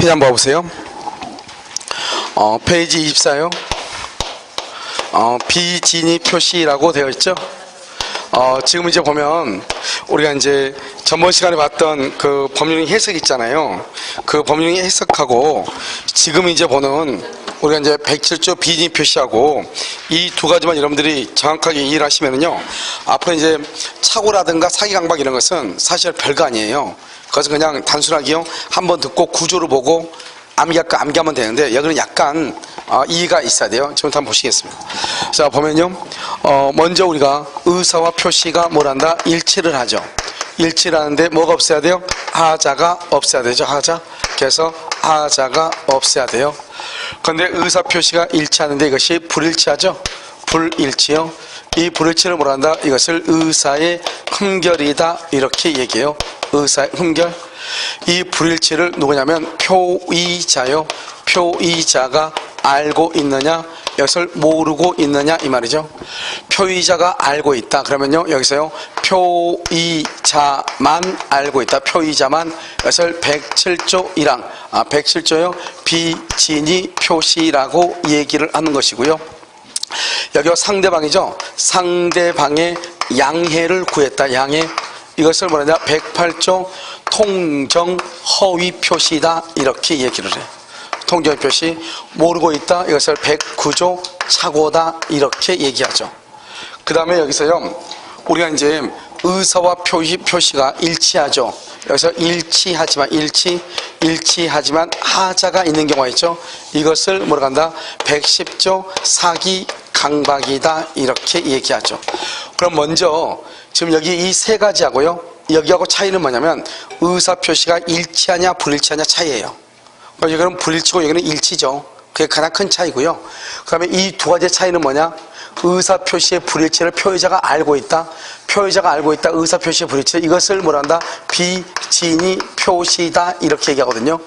페이지 한번 봐보세요. 페이지 24요. 비진입 표시라고 되어 있죠. 지금 이제 보면 우리가 이제 전번 시간에 봤던 그 법률행 해석 있잖아요. 그 법률행 해석하고 지금 이제 보는 우리가 이제 107조 비진입 표시하고 이 두 가지만 여러분들이 정확하게 이해를 하시면은요, 앞으로 이제 착오라든가 사기 강박 이런 것은 사실 별거 아니에요. 그것은 그냥 단순하게요, 한번 듣고 구조를 보고 암기하면 되는데, 여기는 약간 이해가 있어야 돼요. 지금부터 한번 보시겠습니다. 자, 보면요, 먼저 우리가 의사와 표시가 뭐란다? 일치를 하죠. 일치를 하는데 뭐가 없어야 돼요? 하자가 없어야 되죠. 하자. 그래서 하자가 없어야 돼요. 그런데 의사 표시가 일치하는데 이것이 불일치하죠. 불일치요. 이 불일치를 뭐란다? 이것을 의사의 흠결이다, 이렇게 얘기해요. 의사의 흠결. 이 불일치를 누구냐면 표의자요. 표의자가 알고 있느냐, 이것을 모르고 있느냐, 이 말이죠. 표의자가 알고 있다 그러면요, 여기서요, 표의자만 알고 있다. 표의자만. 이것을 107조 1항 107조요 비진입 표시라고 얘기를 하는 것이고요. 여기가 상대방이죠. 상대방의 양해를 구했다. 양해. 이것을 뭐냐, 108조 통정 허위 표시다, 이렇게 얘기를 해요. 통정 허위 표시. 모르고 있다, 이것을 109조 착오다, 이렇게 얘기하죠. 그 다음에 여기서요, 우리가 이제 의사와 표시가 일치하죠. 여기서 일치하지만 하자가 있는 경우가 있죠. 이것을 뭐라고 한다? 110조 사기 강박이다, 이렇게 얘기하죠. 그럼 먼저 지금 여기 이 세 가지하고요, 여기하고 차이는 뭐냐면 의사 표시가 일치하냐 불일치하냐 차이예요. 여기는 불일치고 여기는 일치죠. 그게 가장 큰 차이고요. 그 다음에 이 두 가지의 차이는 뭐냐? 의사 표시의 불일치를 표의자가 알고 있다. 표의자가 알고 있다. 의사 표시의 불일치. 이것을 뭐란다? 비진입 표시다, 이렇게 얘기하거든요.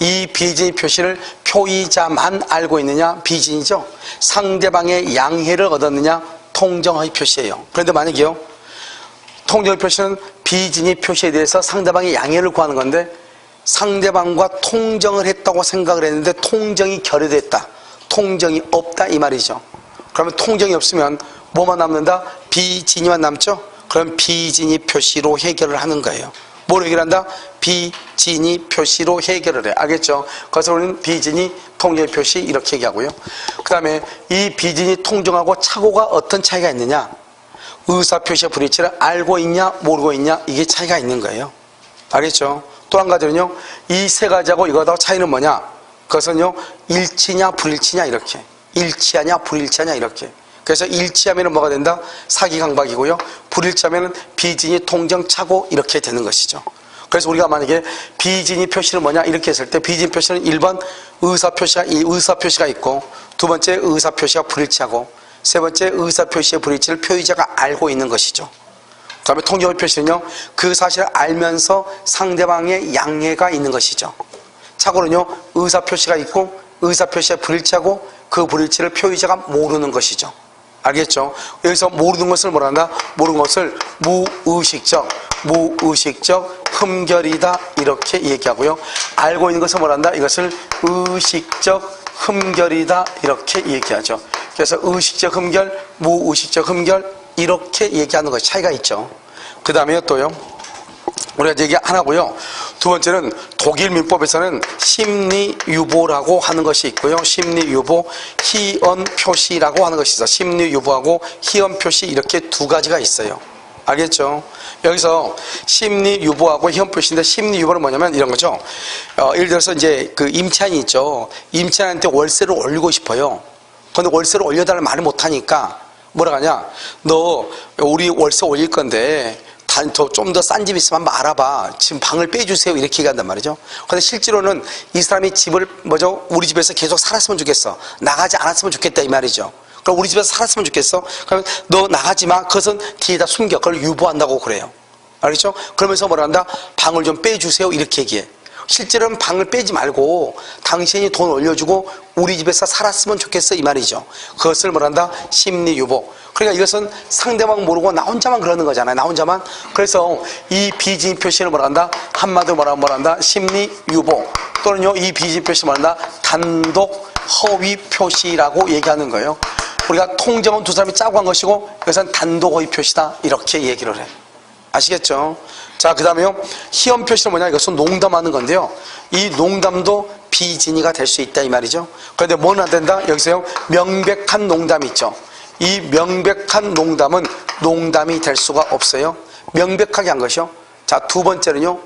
이 비진입 표시를 표의자만 알고 있느냐? 비진이죠. 상대방의 양해를 얻었느냐? 통정허위 표시예요. 그런데 만약에요, 통정허위 표시는 비진입 표시에 대해서 상대방의 양해를 구하는 건데, 상대방과 통정을 했다고 생각을 했는데 통정이 결여됐다. 통정이 없다, 이 말이죠. 그러면 통정이 없으면 뭐만 남는다? 비진입만 남죠? 그럼 비진입 표시로 해결을 하는 거예요. 뭐로 해결한다? 비진입 표시로 해결을 해. 알겠죠? 그래서 우리는 비진입 통정 표시 이렇게 얘기하고요. 그 다음에 이 비진입 통정하고 착오가 어떤 차이가 있느냐? 의사 표시의 불일치를 알고 있냐 모르고 있냐, 이게 차이가 있는 거예요. 알겠죠? 또 한 가지는요, 이 세 가지하고 이거하고 차이는 뭐냐? 그것은요, 일치냐 불일치냐, 이렇게. 일치하냐 불일치하냐, 이렇게. 그래서 일치하면 뭐가 된다? 사기 강박이고요. 불일치하면 비진입 통정 착오, 이렇게 되는 것이죠. 그래서 우리가 만약에 비진입 표시는 뭐냐 이렇게 했을 때, 비진입 표시는 1번 의사 표시가 있고, 두 번째 의사 표시가 불일치하고, 세 번째 의사 표시의 불일치를 표의자가 알고 있는 것이죠. 그 다음에 통정허위 표시는요, 그 사실을 알면서 상대방의 양해가 있는 것이죠. 착오는요, 의사 표시가 있고 의사 표시가 불일치하고 그 불일치를 표의자가 모르는 것이죠. 알겠죠? 여기서 모르는 것을 뭐라 한다? 모르는 것을 무의식적 흠결이다, 이렇게 얘기하고요. 알고 있는 것을 뭐라 한다? 이것을 의식적 흠결이다, 이렇게 얘기하죠. 그래서 의식적 흠결, 무의식적 흠결, 이렇게 얘기하는 것이 차이가 있죠. 그 다음에 또요, 우리가 얘기 하나고요. 두 번째는 독일 민법에서는 심리유보라고 하는 것이 있고요. 심리유보, 희언표시라고 하는 것이 있어요. 심리유보하고 희언표시, 이렇게 두 가지가 있어요. 알겠죠? 여기서 심리유보하고 희언표시인데, 심리유보는 뭐냐면 이런 거죠. 예를 들어서 이제 그 임차인이 있죠. 임차인한테 월세를 올리고 싶어요. 그런데 월세를 올려달라는 말을 못하니까 뭐라 하냐? 너 우리 월세 올릴 건데 좀 더 싼 집 있으면 한번 알아봐. 지금 방을 빼주세요, 이렇게 얘기한단 말이죠. 근데 실제로는 이 사람이 집을 우리 집에서 계속 살았으면 좋겠어. 나가지 않았으면 좋겠다, 이 말이죠. 그럼 우리 집에서 살았으면 좋겠어. 그러면 너 나가지 마. 그것은 뒤에다 숨겨. 그걸 유보한다고 그래요. 알겠죠? 그러면서 뭐라 한다? 방을 좀 빼주세요, 이렇게 얘기해. 실제로는 방을 빼지 말고 당신이 돈 올려주고 우리 집에서 살았으면 좋겠어, 이 말이죠. 그것을 뭐란다? 심리유보. 그러니까 이것은 상대방 모르고 나 혼자만 그러는 거잖아요. 나 혼자만. 그래서 이 비진입 표시를 뭐란다? 한마디로 뭐란다? 심리유보. 또는요 이 비진이 표시 말한다 단독 허위 표시라고 얘기하는 거예요. 우리가 통정은 두 사람이 짜고 한 것이고 여기서는 단독 허위 표시다 이렇게 얘기를 해. 아시겠죠? 자, 그 다음에요 희연 표시는 뭐냐, 이것은 농담하는 건데요 이 농담도 비진이가 될 수 있다 이 말이죠. 그런데 뭐는 안 된다? 여기서요 명백한 농담이 있죠. 이 명백한 농담은 농담이 될 수가 없어요. 명백하게 한 것이요. 자, 두 번째는요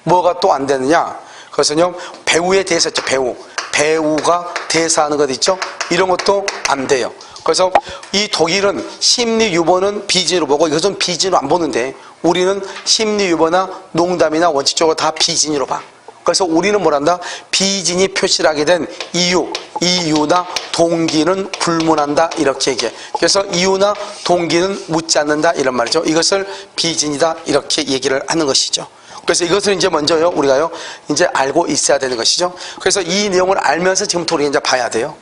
뭐가 또 안 되느냐, 그것은요 배우에 대해서 있죠. 배우가 대사하는 것 있죠. 이런 것도 안 돼요. 그래서 이 독일은 심리유보는 비진으로 보고 이것은 비진으로 안 보는데 우리는 심리유보나 농담이나 원칙적으로 다 비진으로 봐. 그래서 우리는 뭐란다? 비진이 표시하게 된 이유나 동기는 불문한다 이렇게 얘기해. 그래서 이유나 동기는 묻지 않는다 이런 말이죠. 이것을 비진이다 이렇게 얘기를 하는 것이죠. 그래서 이것을 이제 먼저요 우리가요 이제 알고 있어야 되는 것이죠. 그래서 이 내용을 알면서 지금부터 우리 이제 봐야 돼요.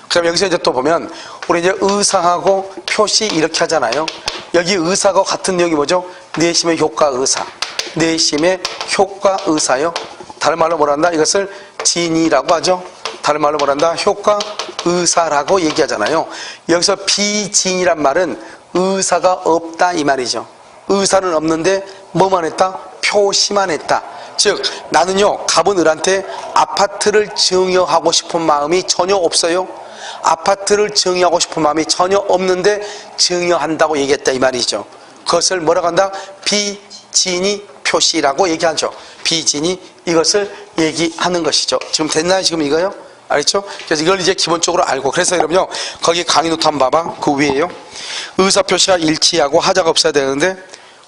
그럼 여기서 이제 또 보면 우리 이제 의사하고 표시 이렇게 하잖아요. 여기 의사가 같은 내용이 뭐죠? 내심의 효과 의사. 내심의 효과 의사요. 다른 말로 뭐란다? 이것을 진이라고 하죠. 다른 말로 뭐란다? 효과 의사라고 얘기하잖아요. 여기서 비진이란 말은 의사가 없다 이 말이죠. 의사는 없는데 뭐만 했다? 표시만 했다. 즉 나는요 갑은 을한테 아파트를 증여하고 싶은 마음이 전혀 없어요. 아파트를 증여하고 싶은 마음이 전혀 없는데 증여한다고 얘기했다 이 말이죠. 그것을 뭐라고 한다? 비진이 표시라고 얘기하죠. 비진이 이것을 얘기하는 것이죠. 지금 됐나요? 지금 이거요? 알겠죠? 그래서 이걸 이제 기본적으로 알고, 그래서 여러분요 거기 강의 노트 한번 봐봐. 그 위에요 의사 표시가 일치하고 하자가 없어야 되는데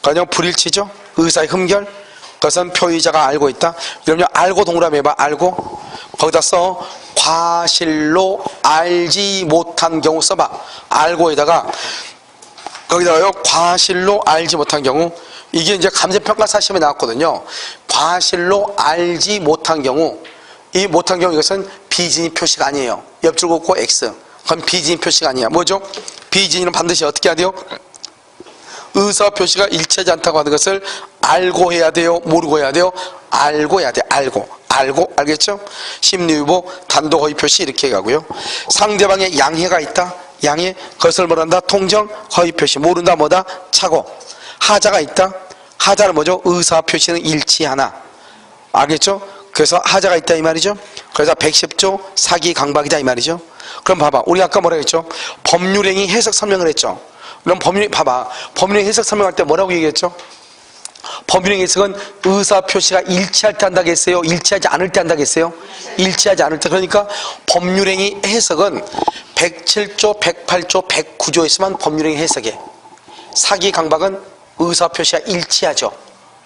그냥 불일치죠. 의사의 흠결, 그것은 표의자가 알고 있다. 여러분요 알고 동그라미 해봐. 알고 거기다 써 과실로 알지 못한 경우 써봐. 알고에다가 거기다가요 과실로 알지 못한 경우, 이게 이제 감정평가사 시험에 나왔거든요. 과실로 알지 못한 경우, 이 못한 경우 이것은 비진이 표시가 아니에요. 옆줄 긋고 X. 그럼 비진이 표시가 아니야. 뭐죠? 비진이는 반드시 어떻게 해야 돼요? 의사 표시가 일치하지 않다고 하는 것을 알고 해야 돼요? 모르고 해야 돼요? 알고 해야 돼. 알고. 알겠죠? 심리유보, 단독 허위 표시 이렇게 가고요. 상대방의 양해가 있다. 양해, 그것을 뭐란다? 통정, 허위 표시. 모른다 뭐다? 착오. 하자가 있다. 하자는 뭐죠? 의사 표시는 일치하나. 알겠죠? 그래서 하자가 있다 이 말이죠. 그래서 110조 사기 강박이다 이 말이죠. 그럼 봐봐. 우리 아까 뭐라고 했죠? 법률행위 해석 설명을 했죠. 그럼 봐봐. 법률행위 해석 설명할 때 뭐라고 얘기했죠? 법률행위 해석은 의사 표시가 일치할 때 한다고 했어요? 일치하지 않을 때 한다고 했어요? 일치하지 않을 때. 그러니까 법률행위 해석은 107조, 108조, 109조 있으면 법률행위 해석에, 사기 강박은 의사 표시가 일치하죠.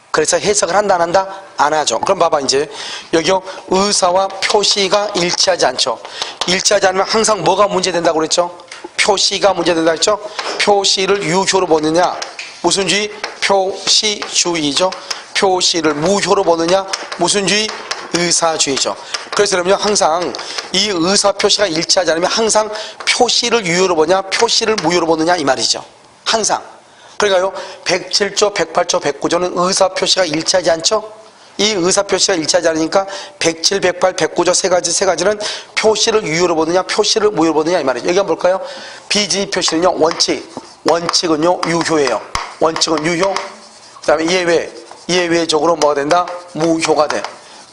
그래서 해석을 한다 안 한다? 안 하죠. 그럼 봐봐. 이제 여기요 의사와 표시가 일치하지 않죠. 일치하지 않으면 항상 뭐가 문제된다고 그랬죠? 표시가 문제된다 했죠. 표시를 유효로 보느냐, 무슨 주의? 표시주의죠. 표시를 무효로 보느냐, 무슨 주의? 의사주의죠. 그래서 그러면 항상 이 의사 표시가 일치하지 않으면 항상 표시를 유효로 보냐, 표시를 무효로 보느냐 이 말이죠. 항상. 그러니까요 107조, 108조, 109조는 의사 표시가 일치하지 않죠. 이 의사 표시가 일치하지 않으니까 107, 108, 109조 세 가지는 표시를 유효로 보느냐, 표시를 무효로 보느냐 이 말이죠. 여기 한번 볼까요? 비진이 표시는요 원칙은요 유효예요. 원칙은 유효. 그 다음에 예외적으로 뭐가 된다? 무효가 돼.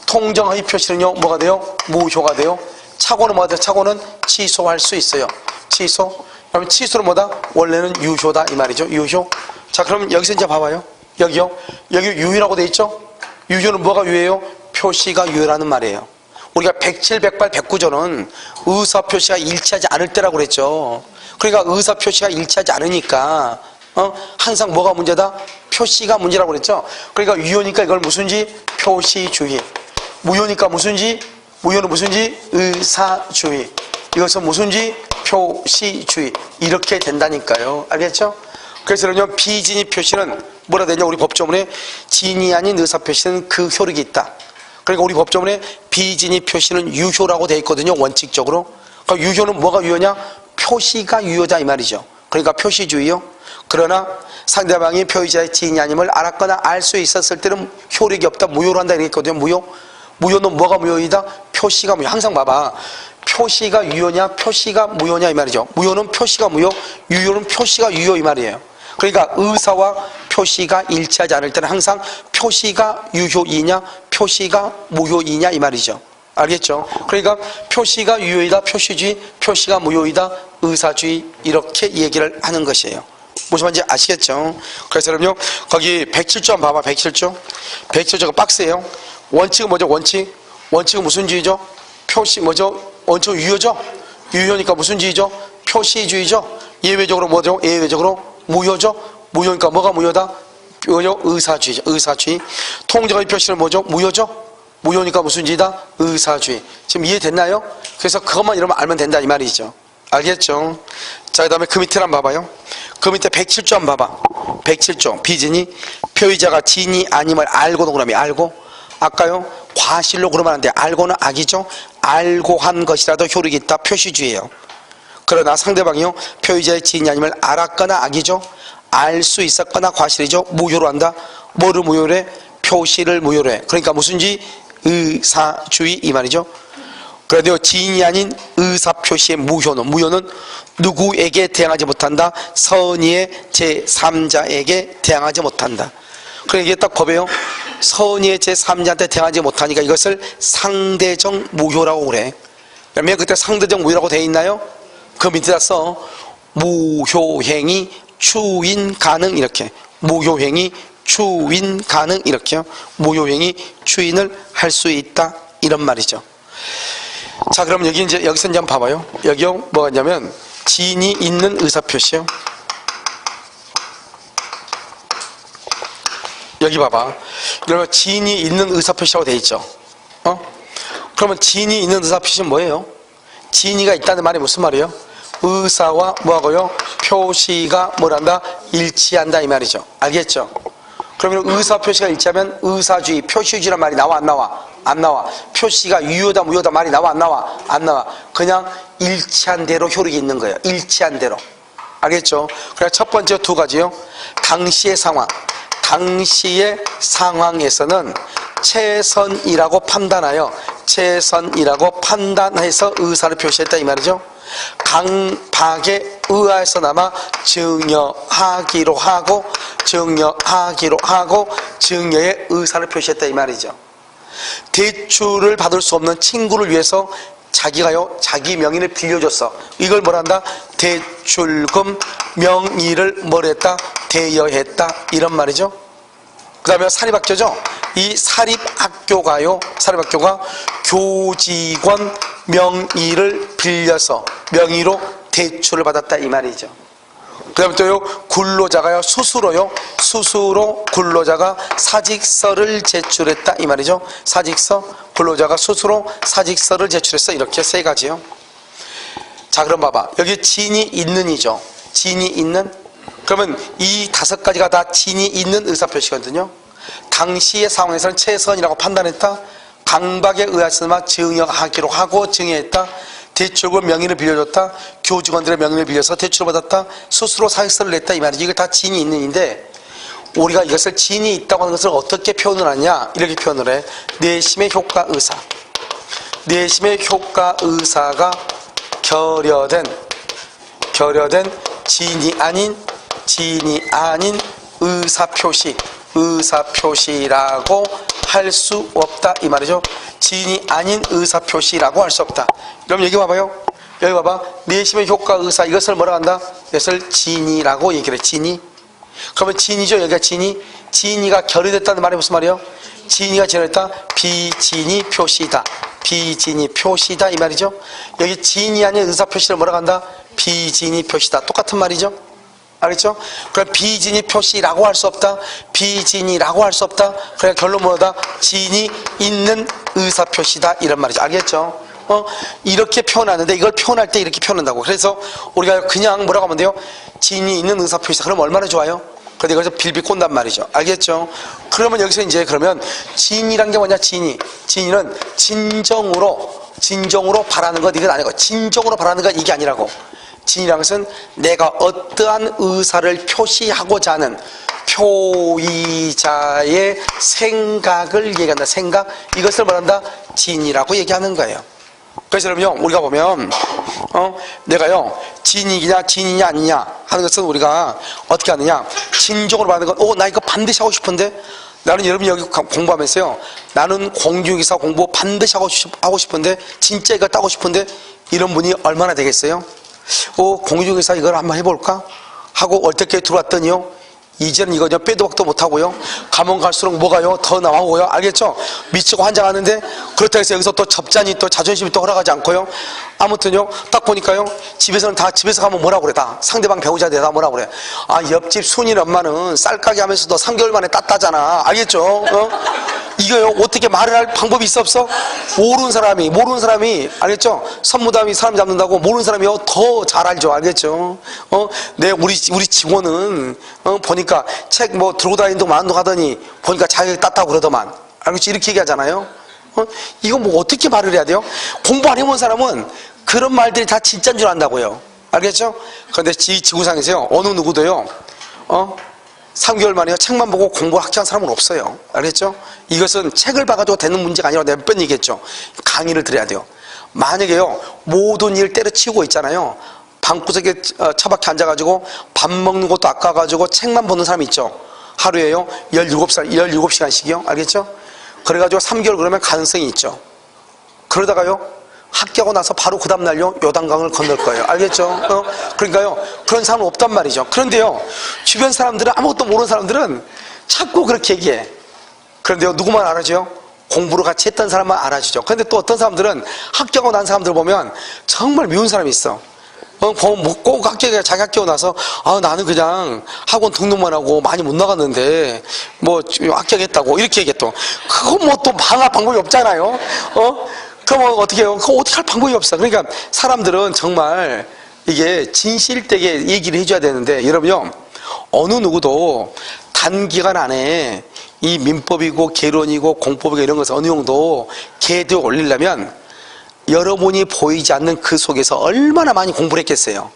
통정허위 표시는요 뭐가 돼요? 무효가 돼요. 착오는 뭐가 돼요? 착오는 취소할 수 있어요. 취소. 그러면 취소는 뭐다? 원래는 유효다 이 말이죠. 유효. 자, 그럼 여기서 이제 봐봐요. 여기요. 여기 유효라고 돼 있죠? 유효는 뭐가 유효해요? 표시가 유효라는 말이에요. 우리가 107, 108, 109조는 의사 표시가 일치하지 않을 때라고 그랬죠. 그러니까 의사 표시가 일치하지 않으니까 항상 뭐가 문제다? 표시가 문제라고 그랬죠. 그러니까 유효니까 이걸 무슨지? 표시주의. 무효니까 무슨지? 무효는 무슨지? 의사주의. 이것은 무슨지? 표시주의. 이렇게 된다니까요. 알겠죠? 그래서 그러면 비진이 표시는 뭐라 되냐? 우리 법조문에 진이 아닌 의사 표시는 그 효력이 있다. 그러니까 우리 법조문에 비진이 표시는 유효라고 되어 있거든요. 원칙적으로. 그러니까 유효는 뭐가 유효냐? 표시가 유효다 이 말이죠. 그러니까 표시주의요. 그러나 상대방이 표의자의 진이 아님을 알았거나 알 수 있었을 때는 효력이 없다. 무효로 한다 이랬거든요. 무효. 무효는 뭐가 무효이다? 표시가 무효. 항상 봐봐. 표시가 유효냐 표시가 무효냐 이 말이죠. 무효는 표시가 무효, 유효는 표시가 유효 이 말이에요. 그러니까 의사와 표시가 일치하지 않을 때는 항상 표시가 유효이냐 표시가 무효이냐 이 말이죠. 알겠죠? 그러니까 표시가 유효이다 표시주의, 표시가 무효이다 의사주의, 이렇게 얘기를 하는 것이에요. 무슨 말인지 아시겠죠? 그래서 여러분요, 거기 107조 한번 봐봐. 107조 107조가 박스예요. 원칙은 뭐죠? 원칙은 무슨 주의죠? 표시 뭐죠? 원칙은 유효죠? 유효니까 무슨 주의죠? 표시주의죠? 예외적으로 뭐죠? 예외적으로 무효죠? 무효니까 뭐가 무효다? 의사주의죠. 의사주의. 통정의 표시는 뭐죠? 무효죠? 무효니까 무슨 주의다? 의사주의. 지금 이해됐나요? 그래서 그것만 이러면 알면 된다 이 말이죠. 알겠죠? 자, 그 다음에 그 밑에 한번 봐봐요. 그 밑에 107조 한번 봐봐. 107조 비진이 표의자가 진이 아님을 알고도 그러면 알고, 아까요 과실로 그러면 안 돼. 알고는 악이죠. 알고 한 것이라도 효력이 있다 표시주의예요. 그러나 상대방이요 표의자의 진이 아님을 알았거나 악이죠. 알 수 있었거나 과실이죠. 무효로 한다. 뭐를 무효로 해? 표시를 무효로 해. 그러니까 무슨지? 의사주의 이 말이죠. 그래도 진이 아닌 의사표시의 무효는 누구에게 대항하지 못한다? 선의의 제3자에게 대항하지 못한다. 그러니까 이게 딱 법이에요. 선의의 제3자한테 대항하지 못하니까 이것을 상대적 무효라고 그래. 그러면 그때 상대적 무효라고 되어 있나요? 그 밑에다 써. 무효행위 추인 가능 이렇게. 무효행위 추인 가능 이렇게요. 무효행위 추인을 할 수 있다 이런 말이죠. 자, 그럼 여기서 이제 한번 봐봐요. 여기요 뭐가 있냐면 진이 있는 의사표시요. 여기 봐봐. 그러면 진이 있는 의사표시라고 돼 있죠. 그러면 진이 있는 의사표시는 뭐예요? 진이가 있다는 말이 무슨 말이에요? 의사와 뭐하고요? 표시가 뭐란다? 일치한다 이 말이죠. 알겠죠? 그러면 의사표시가 일치하면 의사주의, 표시주의란 말이 나와 안 나와? 안 나와. 표시가 유효다 무효다 말이 나와 안 나와? 안 나와. 그냥 일치한 대로 효력이 있는 거예요. 일치한 대로. 알겠죠? 그래서 첫 번째 두 가지요. 당시의 상황. 당시의 상황에서는 최선이라고 판단해서 의사를 표시했다 이 말이죠. 강박에 의하여서나마 증여하기로 하고 증여의 의사를 표시했다 이 말이죠. 대출을 받을 수 없는 친구를 위해서 자기가요 자기 명의를 빌려줬어. 이걸 뭐란다? 대출금 명의를 뭐랬다? 대여했다 이런 말이죠. 그 다음에 사립학교죠. 이 사립학교가 교직원 명의를 빌려서 명의로 대출을 받았다 이 말이죠. 그 다음에 또요 근로자가요 스스로 근로자가 사직서를 제출했다 이 말이죠. 근로자가 스스로 사직서를 제출했어. 이렇게 세 가지요. 자, 그럼 봐봐. 여기 진이 있는이죠. 진이 있는. 그러면 이 다섯 가지가 다 진이 있는 의사표시거든요. 당시의 상황에서는 최선이라고 판단했다. 강박에 의하여서만 증여하기로 하고 증여했다. 대출금 명의를 빌려줬다. 교직원들의 명의를 빌려서 대출을 받았다. 스스로 사직서를 냈다 이 말이지. 이게 다 진이 있는인데 우리가 이것을 진이 있다고 하는 것을 어떻게 표현을 하냐? 이렇게 표현을 해. 내심의 효과 의사. 내심의 효과 의사가 결여된 진이 아닌 의사표시라고 할 수 없다 이 말이죠. 진이 아닌 의사표시라고 할 수 없다. 그럼 여기 봐봐요. 여기 봐봐. 내심의 효과 의사 이것을 뭐라 한다? 이것을 진이라고 얘기를 해. 진이. 그러면 진이죠. 여기가 진이. 진이가 결여됐다는 말이 무슨 말이에요? 진이가 결여됐다. 비진이 표시다. 비진이 표시다 이 말이죠. 여기 진이 아닌 의사표시를 뭐라 한다? 비진이 표시다. 똑같은 말이죠. 알겠죠? 그럼 비진이 표시라고 할 수 없다. 비진이라고 할 수 없다. 그래 결론 뭐다? 진이 있는 의사표시다 이런 말이죠. 알겠죠? 이렇게 표현하는데 이걸 표현할 때 이렇게 표현한다고. 그래서 우리가 그냥 뭐라고 하면 돼요? 진이 있는 의사표시다. 그럼 얼마나 좋아요? 그런데 이걸 빌빌 꼰단 말이죠. 알겠죠? 그러면 여기서 이제 그러면 진이란 게 뭐냐? 진이는 진정으로 바라는 것 이건 아니고 진정으로 바라는 것 이게 아니라고. 진이란 것은 내가 어떠한 의사를 표시하고자 하는 표의자의 생각을 얘기한다. 생각. 이것을 말한다. 진이라고 얘기하는 거예요. 그래서 여러분요, 우리가 보면, 내가요, 진이냐 아니냐 하는 것은 우리가 어떻게 하느냐. 진적으로 받는 건, 나 이거 반드시 하고 싶은데? 나는 여러분이 여기 공부하면서요, 나는 공중기사 공부 반드시 하고 싶은데, 진짜 이거 따고 싶은데, 이런 분이 얼마나 되겠어요? 공중기사 이걸 한번 해볼까? 하고 얼떨결에 들어왔더니요, 이제는 이거 빼도 박도 못하고요, 가면 갈수록 뭐가요? 더 나오고요. 알겠죠? 미치고 환장하는데, 그렇다고 해서 여기서 또 접잔이 또 자존심이 또 허락하지 않고요. 아무튼요, 딱 보니까요, 집에서는 다, 집에서 가면 뭐라고 그래? 다 상대방 배우자들 다 뭐라고 그래? 옆집 순인 엄마는 쌀가게 하면서도 3개월 만에 땄다잖아. 알겠죠? 이거요, 어떻게 말을 할 방법이 있어 없어? 모르는 사람이 알겠죠? 선무담이 사람 잡는다고 모르는 사람이요 더 잘 알죠. 알겠죠? 우리 직원은 보니까 책 들고 다니는 동안 안 가더니 보니까 자기가 땄다고 그러더만. 알겠지? 이렇게 얘기하잖아요. 이거 어떻게 말을 해야 돼요? 공부 안 해본 사람은 그런 말들이 다 진짜인 줄 안다고요. 알겠죠? 그런데 지구상에서요, 어느 누구도요, 3개월 만에요, 책만 보고 공부 학교한 사람은 없어요. 알겠죠? 이것은 책을 봐가지고 되는 문제가 아니라 내가 몇 번 얘기했죠. 강의를 들어야 돼요. 만약에요, 모든 일 때려치우고 있잖아요. 방구석에 처박혀 앉아가지고 밥 먹는 것도 아까워가지고 책만 보는 사람이 있죠. 하루에요, 17시간씩이요. 알겠죠? 그래가지고 3개월 그러면 가능성이 있죠. 그러다가요, 학교하고 나서 바로 그 다음날요, 요단강을 건널 거예요. 알겠죠? 그러니까요, 그런 사람은 없단 말이죠. 그런데요, 주변 사람들은, 아무것도 모르는 사람들은 자꾸 그렇게 얘기해. 그런데요, 누구만 알아줘요? 공부를 같이 했던 사람만 알아주죠. 그런데 또 어떤 사람들은 학교하고 난 사람들 보면 정말 미운 사람이 있어. 꼭 자기 학교 나서, 나는 그냥 학원 등록만 하고 많이 못 나갔는데, 합격했다고, 이렇게 얘기했또. 그거 또 망할 방법이 없잖아요. 그럼 어떻게 해요? 그거 어떻게 할 방법이 없어. 그러니까 사람들은 정말 이게 진실되게 얘기를 해줘야 되는데, 여러분요, 어느 누구도 단기간 안에 이 민법이고 개론이고 공법이고 이런 것을 어느 정도 계도에 올리려면 여러분이 보이지 않는 그 속에서 얼마나 많이 공부를 했겠어요.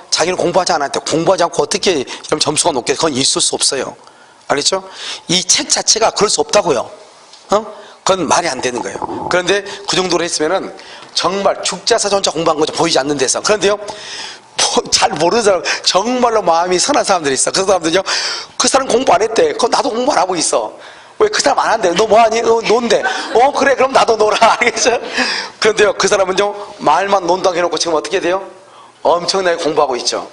자기는 공부하지 않았대. 공부하지 않고 어떻게 여러분 점수가 높게, 그건 있을 수 없어요. 알겠죠? 이 책 자체가 그럴 수 없다고요. 그건 말이 안 되는 거예요. 그런데 그 정도로 했으면은 정말 죽자사 혼자 공부한 거죠. 보이지 않는 데서. 그런데요, 잘 모르는 사람, 정말로 마음이 선한 사람들이 있어. 그 사람들은요, 그 사람 공부 안 했대. 그럼 나도 공부 안 하고 있어. 왜 그 사람 안 한대? 너 뭐하니? 논대. 그래, 그럼 나도 놀아. 알겠죠? 그런데요, 그 사람은요, 말만 논다고 해놓고 지금 어떻게 돼요? 엄청나게 공부하고 있죠.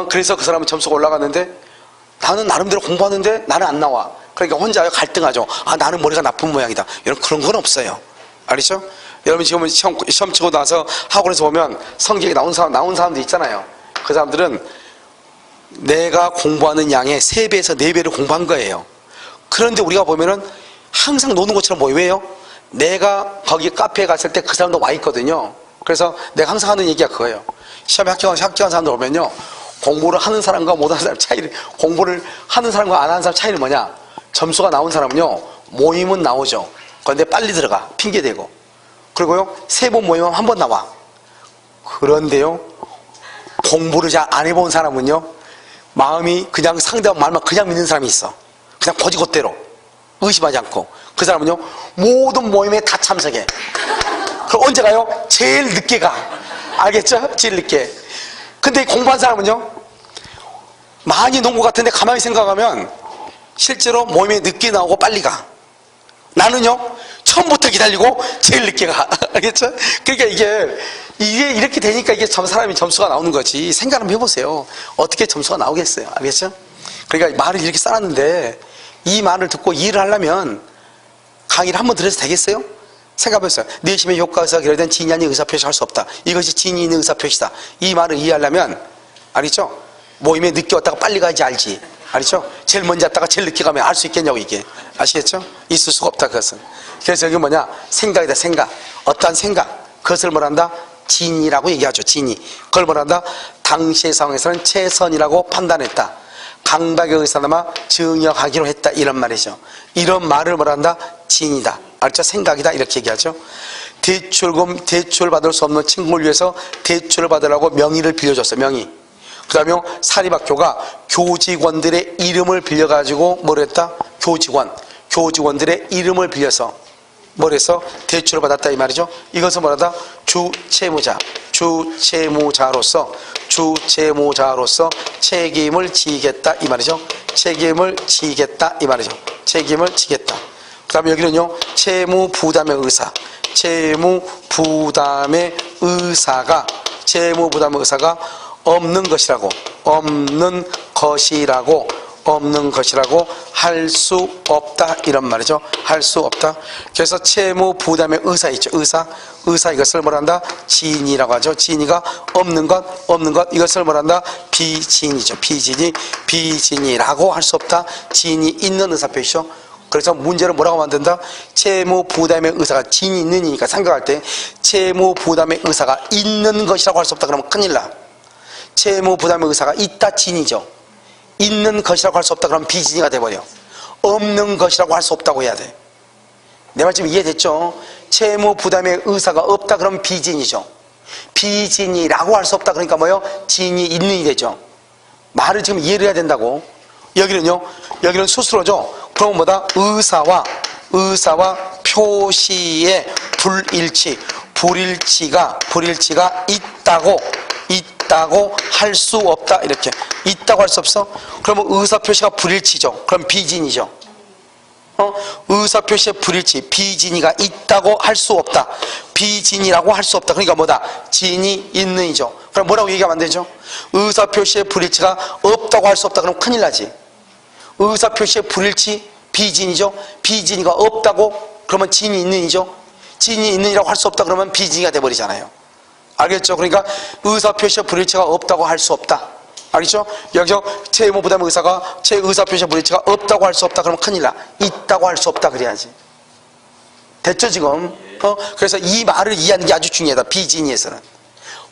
그래서 그 사람은 점수가 올라갔는데, 나는 나름대로 공부하는데 나는 안 나와. 그러니까 혼자 갈등하죠. 나는 머리가 나쁜 모양이다. 여러분, 그런 건 없어요. 알겠죠? 여러분, 지금 시험 치고 나서 학원에서 보면 성적이 나온 사람도 있잖아요. 그 사람들은 내가 공부하는 양의 3배에서 4배를 공부한 거예요. 그런데 우리가 보면은 항상 노는 것처럼 보여요. 왜요? 내가 거기 카페에 갔을 때 그 사람도 와 있거든요. 그래서 내가 항상 하는 얘기가 그거예요. 시험에 합격한 사람들 보면요, 공부를 하는 사람과 못하는 사람 차이를, 공부를 하는 사람과 안 하는 사람 차이는 뭐냐? 점수가 나온 사람은요, 모임은 나오죠. 그런데 빨리 들어가. 핑계대고. 그리고요, 3번 모이면 한 번 나와. 그런데요, 공부를 잘 안 해본 사람은요, 마음이 그냥 상대방 말만 그냥 믿는 사람이 있어. 그냥 거지것대로 의심하지 않고. 그 사람은요, 모든 모임에 다 참석해. 그럼 언제 가요? 제일 늦게 가. 알겠죠? 제일 늦게. 근데 공부한 사람은요, 많이 논 것 같은데 가만히 생각하면 실제로 모임에 늦게 나오고 빨리 가. 나는요, 처음부터 기다리고 제일 늦게 가. 알겠죠? 그러니까 이게 이렇게 되니까 이게 사람이 점수가 나오는 거지. 생각 한번 해보세요. 어떻게 점수가 나오겠어요? 알겠죠? 그러니까 말을 이렇게 써놨는데 이 말을 듣고 이해를 하려면 강의를 한번 들어서 되겠어요? 생각해보세요. 내심의 효과에서 결여된 진이 아닌 의사표시 할 수 없다. 이것이 진이 있는 의사표시다. 이 말을 이해하려면, 알겠죠? 모임에 늦게 왔다가 빨리 가야지 알지. 알겠죠? 제일 먼저 왔다가 제일 늦게 가면 알 수 있겠냐고, 이게. 아시겠죠? 있을 수가 없다, 그것은. 그래서 여기 뭐냐? 생각이다, 생각. 어떠한 생각. 그것을 뭐란다? 진이라고 얘기하죠, 진이. 그걸 뭐란다? 당시의 상황에서는 최선이라고 판단했다. 강박의 의사나마 증여하기로 했다. 이런 말이죠. 이런 말을 뭐란다? 진이다. 알죠? 생각이다. 이렇게 얘기하죠. 대출받을 수 없는 친구를 위해서 대출을 받으라고 명의를 빌려줬어요. 명의. 그 다음에 사립학교가 교직원들의 이름을 빌려가지고 뭘 했다? 교직원들의 이름을 빌려서 뭘 해서 대출을 받았다 이 말이죠. 이것은 뭐라다? 주채무자로서 책임을 지겠다 이 말이죠. 책임을 지겠다. 그 다음에 여기는요, 채무부담의 의사가 없는 것이라고 할 수 없다 이런 말이죠. 할 수 없다. 그래서 채무 부담의 의사 있죠. 의사 이것을 뭐란다? 지인이라고 하죠. 지인이가 없는 것 이것을 뭐란다? 비지인이죠. 비지인이라고 할 수 없다. 지인이 있는 의사 표시죠. 그래서 문제를 뭐라고 만든다? 채무 부담의 의사가 지인이 있는 이니까 생각할 때 채무 부담의 의사가 있는 것이라고 할 수 없다. 그러면 큰일 나. 채무 부담의 의사가 있다 지인이죠. 있는 것이라고 할 수 없다 그러면 비진이가 돼버려. 없는 것이라고 할 수 없다고 해야 돼. 내 말 지금 이해됐죠? 채무 부담의 의사가 없다 그러면 비진이죠. 비진이라고 할 수 없다 그러니까 뭐요? 진이 있는이 되죠. 말을 지금 이해를 해야 된다고. 여기는 스스로죠. 그럼 뭐다? 의사와 표시의 불일치가 있다고 할 수 없다. 이렇게 있다고 할 수 없어? 그러면 의사 표시가 불일치죠. 그럼 비진이죠. 의사 표시의 불일치, 비진이가 있다고 할 수 없다. 비진이라고 할 수 없다. 그러니까 뭐다? 진이 있는이죠. 그럼 뭐라고 얘기하면 안 되죠? 의사 표시의 불일치가 없다고 할 수 없다. 그럼 큰일 나지. 의사 표시의 불일치, 비진이죠. 비진이가 없다고 그러면 진이 있는이죠. 진이 있는이라고 할 수 없다. 그러면 비진이가 돼버리잖아요. 알겠죠? 그러니까 의사 표시의 불일치가 없다고 할 수 없다. 알겠죠? 여기서 채무 부담 의사가 의사 표시의 불일치가 없다고 할 수 없다. 그러면 큰일 나. 있다고 할 수 없다 그래야지. 됐죠 지금? 그래서 이 말을 이해하는 게 아주 중요하다. 비진이에서는.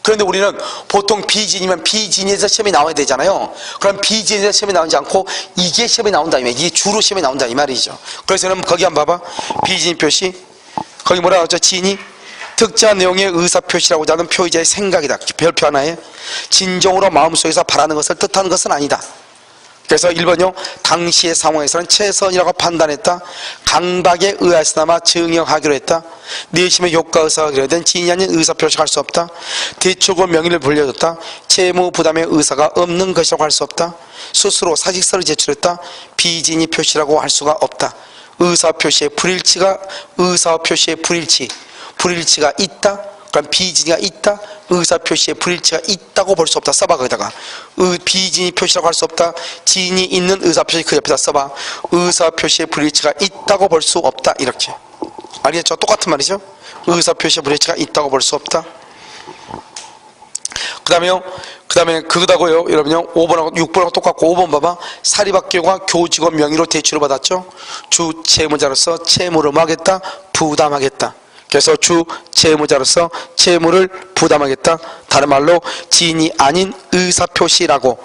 그런데 우리는 보통 비진이면 비진이에서 시험이 나와야 되잖아요. 그럼 비진에서 시험이 나오지 않고 이게 시험이 나온다. 이게 주로 시험이 나온다 이 말이죠. 그래서 여러분 거기 한번 봐봐. 비진 표시. 거기 뭐라고 하죠? 진이 특정한 내용의 의사표시라고자 하는 표의자의 생각이다. 별표 하나에 진정으로 마음속에서 바라는 것을 뜻하는 것은 아니다. 그래서 1번요. 당시의 상황에서는 최선이라고 판단했다. 강박에 의하여서나마 증여하기로 했다. 내심의 효과 의사가 그려된 진이 아닌 의사표시가 할 수 없다. 대출권 명의를 불려줬다. 채무 부담의 의사가 없는 것이라고 할 수 없다. 스스로 사직서를 제출했다. 비진이 표시라고 할 수가 없다. 의사표시의 불일치가 있다. 그럼 비진이가 있다. 의사표시의 불일치가 있다고 볼 수 없다. 써봐 거기다가. 비진이 표시라고 할 수 없다. 진이 있는 의사표시 그 옆에다 써봐. 의사표시의 불일치가 있다고 볼 수 없다. 이렇게. 알겠죠? 똑같은 말이죠. 의사표시의 불일치가 있다고 볼 수 없다. 그 다음에 그거다고요. 여러분요. 5번하고 6번하고 똑같고 5번 봐봐. 사립학교가 교직원 명의로 대출을 받았죠. 주채무자로서 채무를 뭐 하겠다? 부담하겠다. 그래서 주채무자로서 채무를 부담하겠다. 다른 말로 지인이 아닌 의사표시라고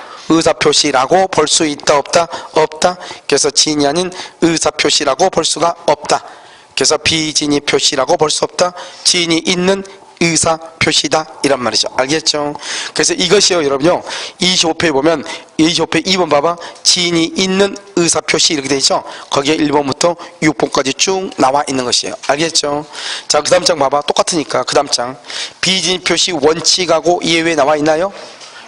볼 수 있다 없다? 없다. 그래서 지인이 아닌 의사표시라고 볼 수가 없다. 그래서 비지인이 표시라고 볼 수 없다. 지인이 있는 의사 표시다 이란 말이죠. 알겠죠? 그래서 이것이요 여러분요 25페이지 보면 25페이지 2번 봐봐. 지인이 있는 의사 표시 이렇게 돼 있죠. 거기에 1번부터 6번까지 쭉 나와 있는 것이에요. 알겠죠? 자, 그 다음 장 봐봐. 똑같으니까 그 다음 장 비지인 표시 원칙하고 예외 나와 있나요?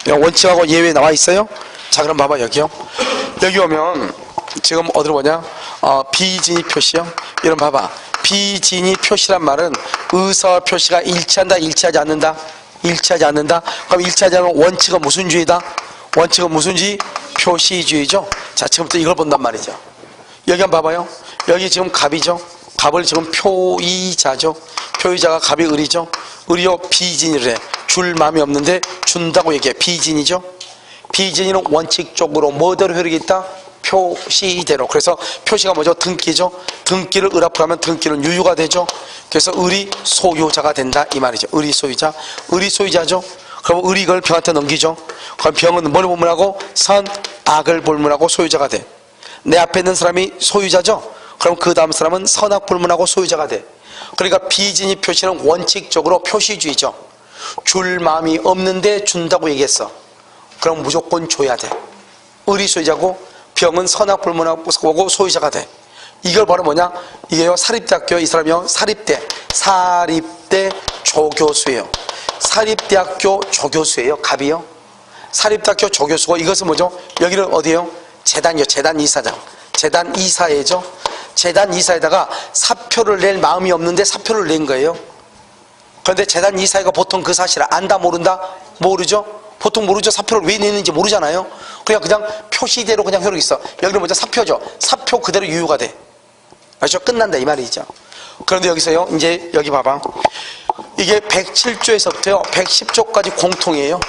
원칙하고 예외 나와 있어요? 자, 그럼 봐봐. 여기요. 여기 오면 지금 어디로 보냐? 비진이 표시요. 이런 봐봐. 비진이 표시란 말은 의사 표시가 일치한다, 일치하지 않는다? 일치하지 않는다. 그럼 일치하지 않는 원칙은 무슨 주의다? 원칙은 무슨 주의? 표시주의죠. 자, 지금부터 이걸 본단 말이죠. 여기 한번 봐봐요. 여기 지금 갑이죠. 갑을 지금 표의자죠. 표의자가 갑이 을이죠. 을이요 비진이래. 줄 마음이 없는데 준다고 얘기해. 비진이죠. 비진이는 원칙적으로 뭐대로 효력이 있다? 표시대로. 그래서 표시가 뭐죠? 등기죠. 등기를 을 앞으로 하면 등기는 유효가 되죠. 그래서 을이 소유자가 된다 이 말이죠. 을이 소유자. 을이 소유자죠. 그럼 을이 이걸 병한테 넘기죠. 그럼 병은 뭘 볼문하고? 선, 악을 볼문하고 소유자가 돼. 내 앞에 있는 사람이 소유자죠. 그럼 그 다음 사람은 선악 불문하고 소유자가 돼. 그러니까 비진이 표시는 원칙적으로 표시주의죠. 줄 마음이 없는데 준다고 얘기했어. 그럼 무조건 줘야 돼. 을이 소유자고 병은 선악 불문하고 소유자가 돼. 이걸 바로 뭐냐? 이게요, 사립대학교, 이 사람이요, 사립대 조교수예요. 사립대학교 조교수예요. 갑이요. 사립대학교 조교수고, 이것은 뭐죠? 여기는 어디예요? 재단이요. 재단 이사장. 재단 이사회죠. 재단 이사에다가 사표를 낼 마음이 없는데 사표를 낸 거예요. 그런데 재단 이사회가 보통 그 사실을 안다 모른다? 모르죠. 보통 모르죠. 사표를 왜 내는지 모르잖아요. 그냥 표시대로 그냥 흐르고 있어. 여기는 먼저 사표죠. 사표 그대로 유효가 돼. 아시죠? 끝난다 이 말이죠. 그런데 여기서요, 이제 여기 봐봐. 이게 107조에서부터요 110조까지 공통이에요.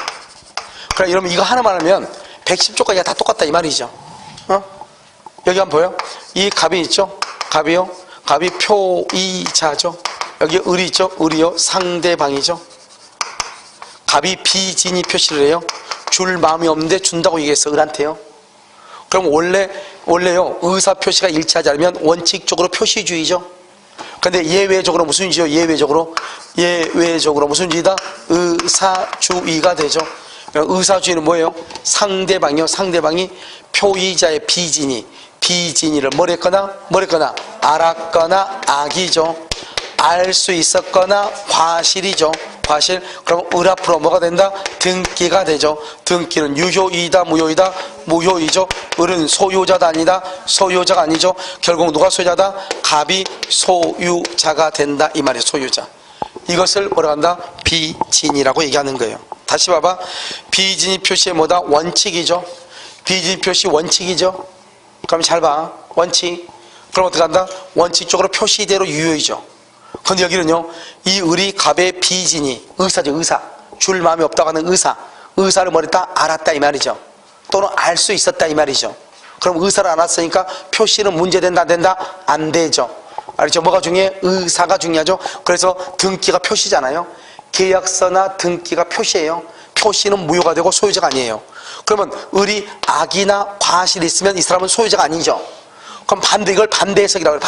그래, 여러분 이거 하나만 하면 110조까지 다 똑같다 이 말이죠. 여기 한번 보여? 이 갑이 있죠? 갑이요. 갑이 표이자죠. 여기 을이 있죠? 을이요. 상대방이죠. 갑이 비진이 표시를 해요. 줄 마음이 없는데 준다고 얘기했어. 을한테요. 그럼 원래요, 의사 표시가 일치하지 않으면 원칙적으로 표시주의죠. 근데 예외적으로 무슨 주의죠? 예외적으로 무슨 주의다? 의사주의가 되죠. 의사주의는 뭐예요? 상대방이요. 상대방이 표의자의 비진이를 뭘 했거나 알았거나 악이죠. 알 수 있었거나 과실이죠. 과실. 그럼 을 앞으로 뭐가 된다? 등기가 되죠. 등기는 유효이다 무효이다? 무효이죠. 을은 소유자다 아니다? 소유자가 아니죠. 결국 누가 소유자다? 갑이 소유자가 된다 이 말이에요. 소유자. 이것을 뭐라 한다? 비진이라고 얘기하는 거예요. 다시 봐봐. 비진이 표시의 뭐다? 원칙이죠. 비진이 표시 원칙이죠. 그럼 잘 봐. 원칙. 그럼 어떻게 한다? 원칙적으로 표시대로 유효이죠. 근데 여기는요, 이 을이 갑의 비진이 의사죠. 의사. 줄 마음이 없다고 하는 의사를 뭐랬다? 알았다 이 말이죠. 또는 알 수 있었다 이 말이죠. 그럼 의사를 알았으니까 표시는 문제된다 안 된다? 안 되죠. 알죠? 뭐가 중요해? 의사가 중요하죠. 그래서 등기가 표시잖아요. 계약서나 등기가 표시예요. 표시는 무효가 되고 소유자가 아니에요. 그러면 을이 악이나 과실이 있으면 이 사람은 소유자가 아니죠. 그럼 이걸 반대 해석이라고 해요.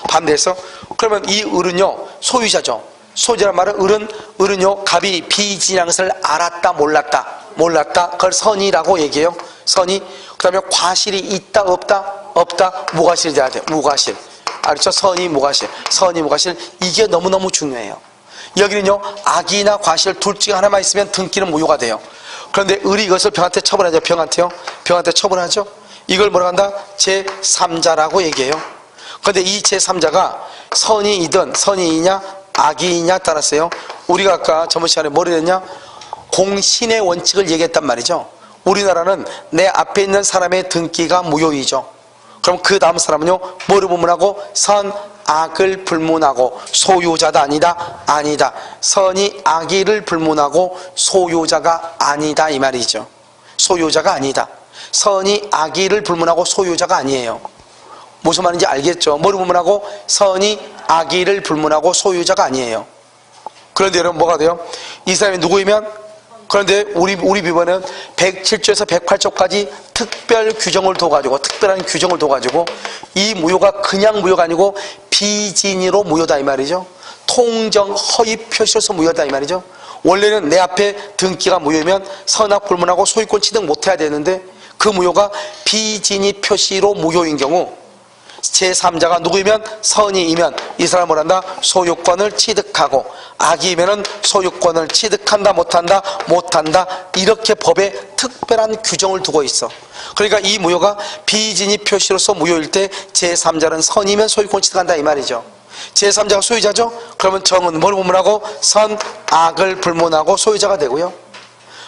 반대해서. 그러면 이 을은요, 소유자죠. 소유자란 말은 을은요, 갑이 비진이라는 것을 알았다, 몰랐다. 그걸 선이라고 얘기해요. 선이. 그 다음에 과실이 있다, 없다. 무과실이 돼야 돼. 무과실. 알죠? 선이, 무과실. 이게 너무너무 중요해요. 여기는요, 악이나 과실 둘 중에 하나만 있으면 등기는 무효가 돼요. 그런데 을이 이것을 병한테 처분하죠. 병한테 처분하죠. 이걸 뭐라고 한다? 제3자라고 얘기해요. 그런데 이 제3자가 선이냐 악이냐 따라서요, 우리가 아까 저번 시간에 뭐를 했냐? 공신의 원칙을 얘기했단 말이죠. 우리나라는 내 앞에 있는 사람의 등기가 무효이죠. 그럼 그 다음 사람은요, 뭐를 불문하고? 악을 불문하고 소유자다 아니다. 선이 악의를 불문하고 소유자가 아니다 이 말이죠. 소유자가 아니다. 선이 악의를 불문하고 소유자가 아니에요. 무슨 말인지 알겠죠? 뭐를 불문하고? 선이 악의를 불문하고 소유자가 아니에요. 그런데 여러분 뭐가 돼요? 이 사람이 누구이면? 그런데 우리 비번은 107조에서 108조까지 특별한 규정을 둬가지고 이 무효가 그냥 무효가 아니고 비진이로 무효다 이 말이죠. 통정 허위 표시로서 무효다 이 말이죠. 원래는 내 앞에 등기가 무효이면 선악 불문하고 소유권 취득 못해야 되는데 그 무효가 비진이 표시로 무효인 경우 제3자가 누구이면? 선이이면 이 사람은 뭐란다? 소유권을 취득하고, 악이면은 소유권을 취득한다 못한다? 이렇게 법에 특별한 규정을 두고 있어. 그러니까 이 무효가 비진이 표시로서 무효일 때 제3자는 선이면 소유권 취득한다 이 말이죠. 제3자가 소유자죠? 그러면 정은 뭘 불문하고? 악을 불문하고 소유자가 되고요.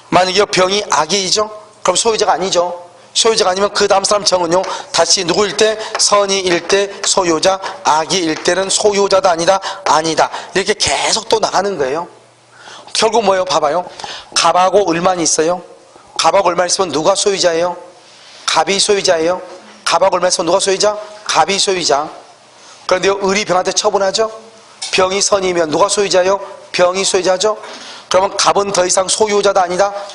만약에 병이 악이죠? 그럼 소유자가 아니죠. 소유자가 아니면 그 다음 사람 정은요, 다시 누구일 때? 선이일 때 소유자, 악이일 때는 소유자다 아니다. 이렇게 계속 또 나가는 거예요. 결국 뭐예요? 봐봐요. 갑하고 을만 있어요. 갑하고 을만 있으면 누가 소유자예요? 갑이 소유자예요. 갑하고 을만 있으면 누가 소유자? 갑이 소유자. 그런데 을이 병한테 처분하죠? 병이 선이면 누가 소유자예요? 병이 소유자죠? 그러면 갑은 더 이상 소유자다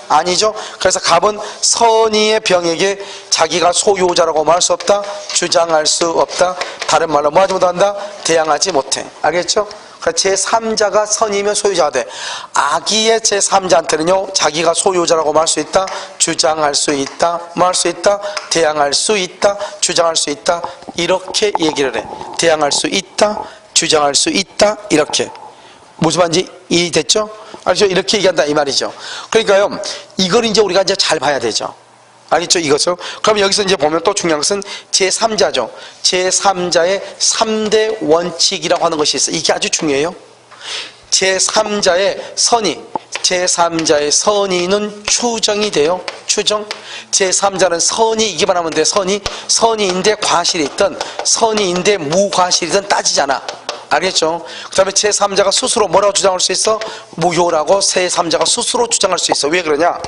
아니죠? 그래서 갑은 선의의 병에게 자기가 소유자라고 말할 수 없다, 주장할 수 없다. 다른 말로 뭐 하지 못한다? 대항하지 못해. 알겠죠? 그러니까 제3자가 선이면 소유자가 돼. 악의의 제3자한테는요, 자기가 소유자라고 말할 수 있다, 주장할 수 있다, 말할 수 있다, 대항할 수 있다, 주장할 수 있다, 이렇게 얘기를 해. 대항할 수 있다, 주장할 수 있다, 이렇게. 무슨 말인지 이해됐죠? 알죠? 이렇게 얘기한다 이 말이죠. 그러니까요, 이걸 이제 우리가 이제 잘 봐야 되죠. 알겠죠? 이것을. 그럼 여기서 이제 보면 또 중요한 것은 제3자죠. 제3자의 3대 원칙이라고 하는 것이 있어요. 이게 아주 중요해요. 제3자의 선의. 제3자의 선의는 추정이 돼요. 추정. 제3자는 선의이기만 하면 돼. 선의인데 과실이 있든 선의인데 무과실이든 따지잖아. 알겠죠? 그 다음에 제3자가 스스로 뭐라고 주장할 수 있어? 무효라고 제3자가 스스로 주장할 수 있어. 왜 그러냐?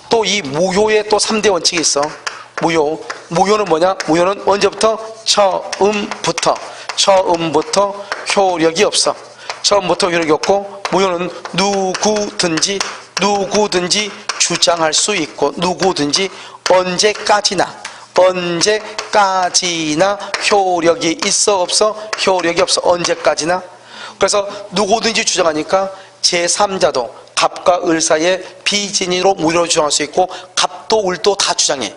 또 이 무효의 또 3대 원칙이 있어. 무효는 뭐냐? 무효는 언제부터? 처음부터 효력이 없어. 처음부터 효력이 없고, 무효는 누구든지 주장할 수 있고, 누구든지 언제까지나 효력이 있어 없어? 효력이 없어. 언제까지나. 그래서 누구든지 주장하니까 제3자도 갑과 을 사이에 비진리로 무효로 주장할 수 있고, 갑도 을도 다 주장해.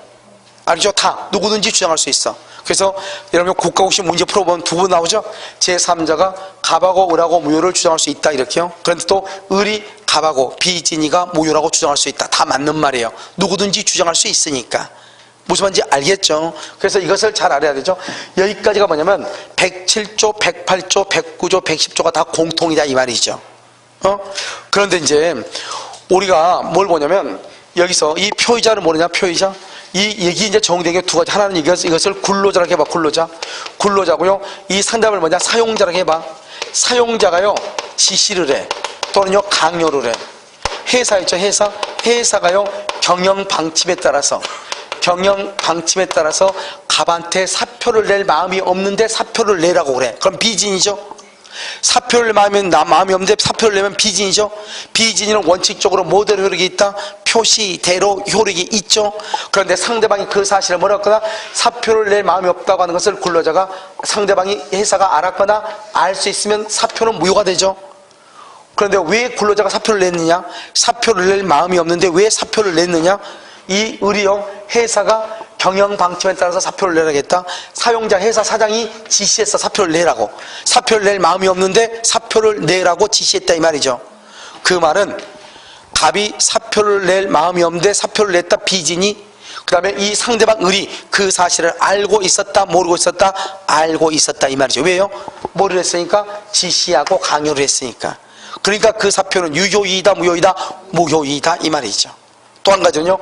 알죠? 다 누구든지 주장할 수 있어. 그래서 여러분 국가고시 문제 풀어보면 두 번 나오죠? 제3자가 갑하고 을하고 무효를 주장할 수 있다 이렇게요. 그런데 또 을이 갑하고 비진이가 무효라고 주장할 수 있다. 다 맞는 말이에요. 누구든지 주장할 수 있으니까. 무슨 말인지 알겠죠? 그래서 이것을 잘 알아야 되죠? 여기까지가 뭐냐면 107조, 108조, 109조, 110조가 다 공통이다 이 말이죠. 그런데 이제 우리가 뭘 보냐면 여기서 이 표의자를 모르냐? 표의자. 이 얘기 이제 정리된 게 두 가지. 하나는 이것을 굴로자라고 해봐. 굴로자고요. 이 상담을 뭐냐? 사용자라고 해봐. 사용자가요 지시를 해. 또는요 강요를 해. 회사 있죠? 회사가요 경영 방침에 따라서 갑한테 사표를 낼 마음이 없는데 사표를 내라고 그래. 그럼 비진이죠? 사표를 마음이 없는데 사표를 내면 비진이죠? 비진이는 원칙적으로 뭐대로 효력이 있다? 표시대로 효력이 있죠? 그런데 상대방이 그 사실을 뭐라거나 사표를 낼 마음이 없다고 하는 것을 굴러자가 상대방이 회사가 알았거나 알 수 있으면 사표는 무효가 되죠? 그런데 왜 굴러자가 사표를 냈느냐? 사표를 낼 마음이 없는데 왜 사표를 냈느냐? 이 의리형 회사가 경영 방침에 따라서 사표를 내라겠다. 사용자 회사 사장이 지시했어. 사표를 내라고. 사표를 낼 마음이 없는데 사표를 내라고 지시했다 이 말이죠. 그 말은 갑이 사표를 낼 마음이 없는데 사표를 냈다 비진이, 그 다음에 이 상대방 을이 그 사실을 알고 있었다 모르고 있었다? 알고 있었다 이 말이죠. 왜요? 뭐를 했으니까? 지시하고 강요를 했으니까. 그러니까 그 사표는 유효이다 무효이다? 무효이다 이 말이죠. 또 한 가지는요,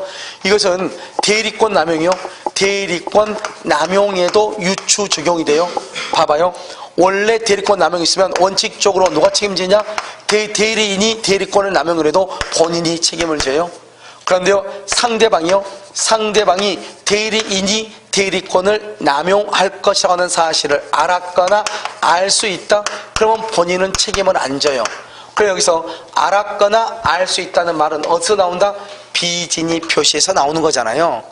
이것은 대리권 남용이요. 대리권 남용에도 유추 적용이 돼요. 봐봐요. 원래 대리권 남용이 있으면 원칙적으로 누가 책임지냐? 대리인이 대리권을 남용을 해도 본인이 책임을 져요. 그런데요, 상대방이 대리인이 대리권을 남용할 것이라고 하는 사실을 알았거나 알 수 있다? 그러면 본인은 책임을 안 져요. 그래서 여기서 알았거나 알 수 있다는 말은 어디서 나온다? 비진이 표시에서 나오는 거잖아요.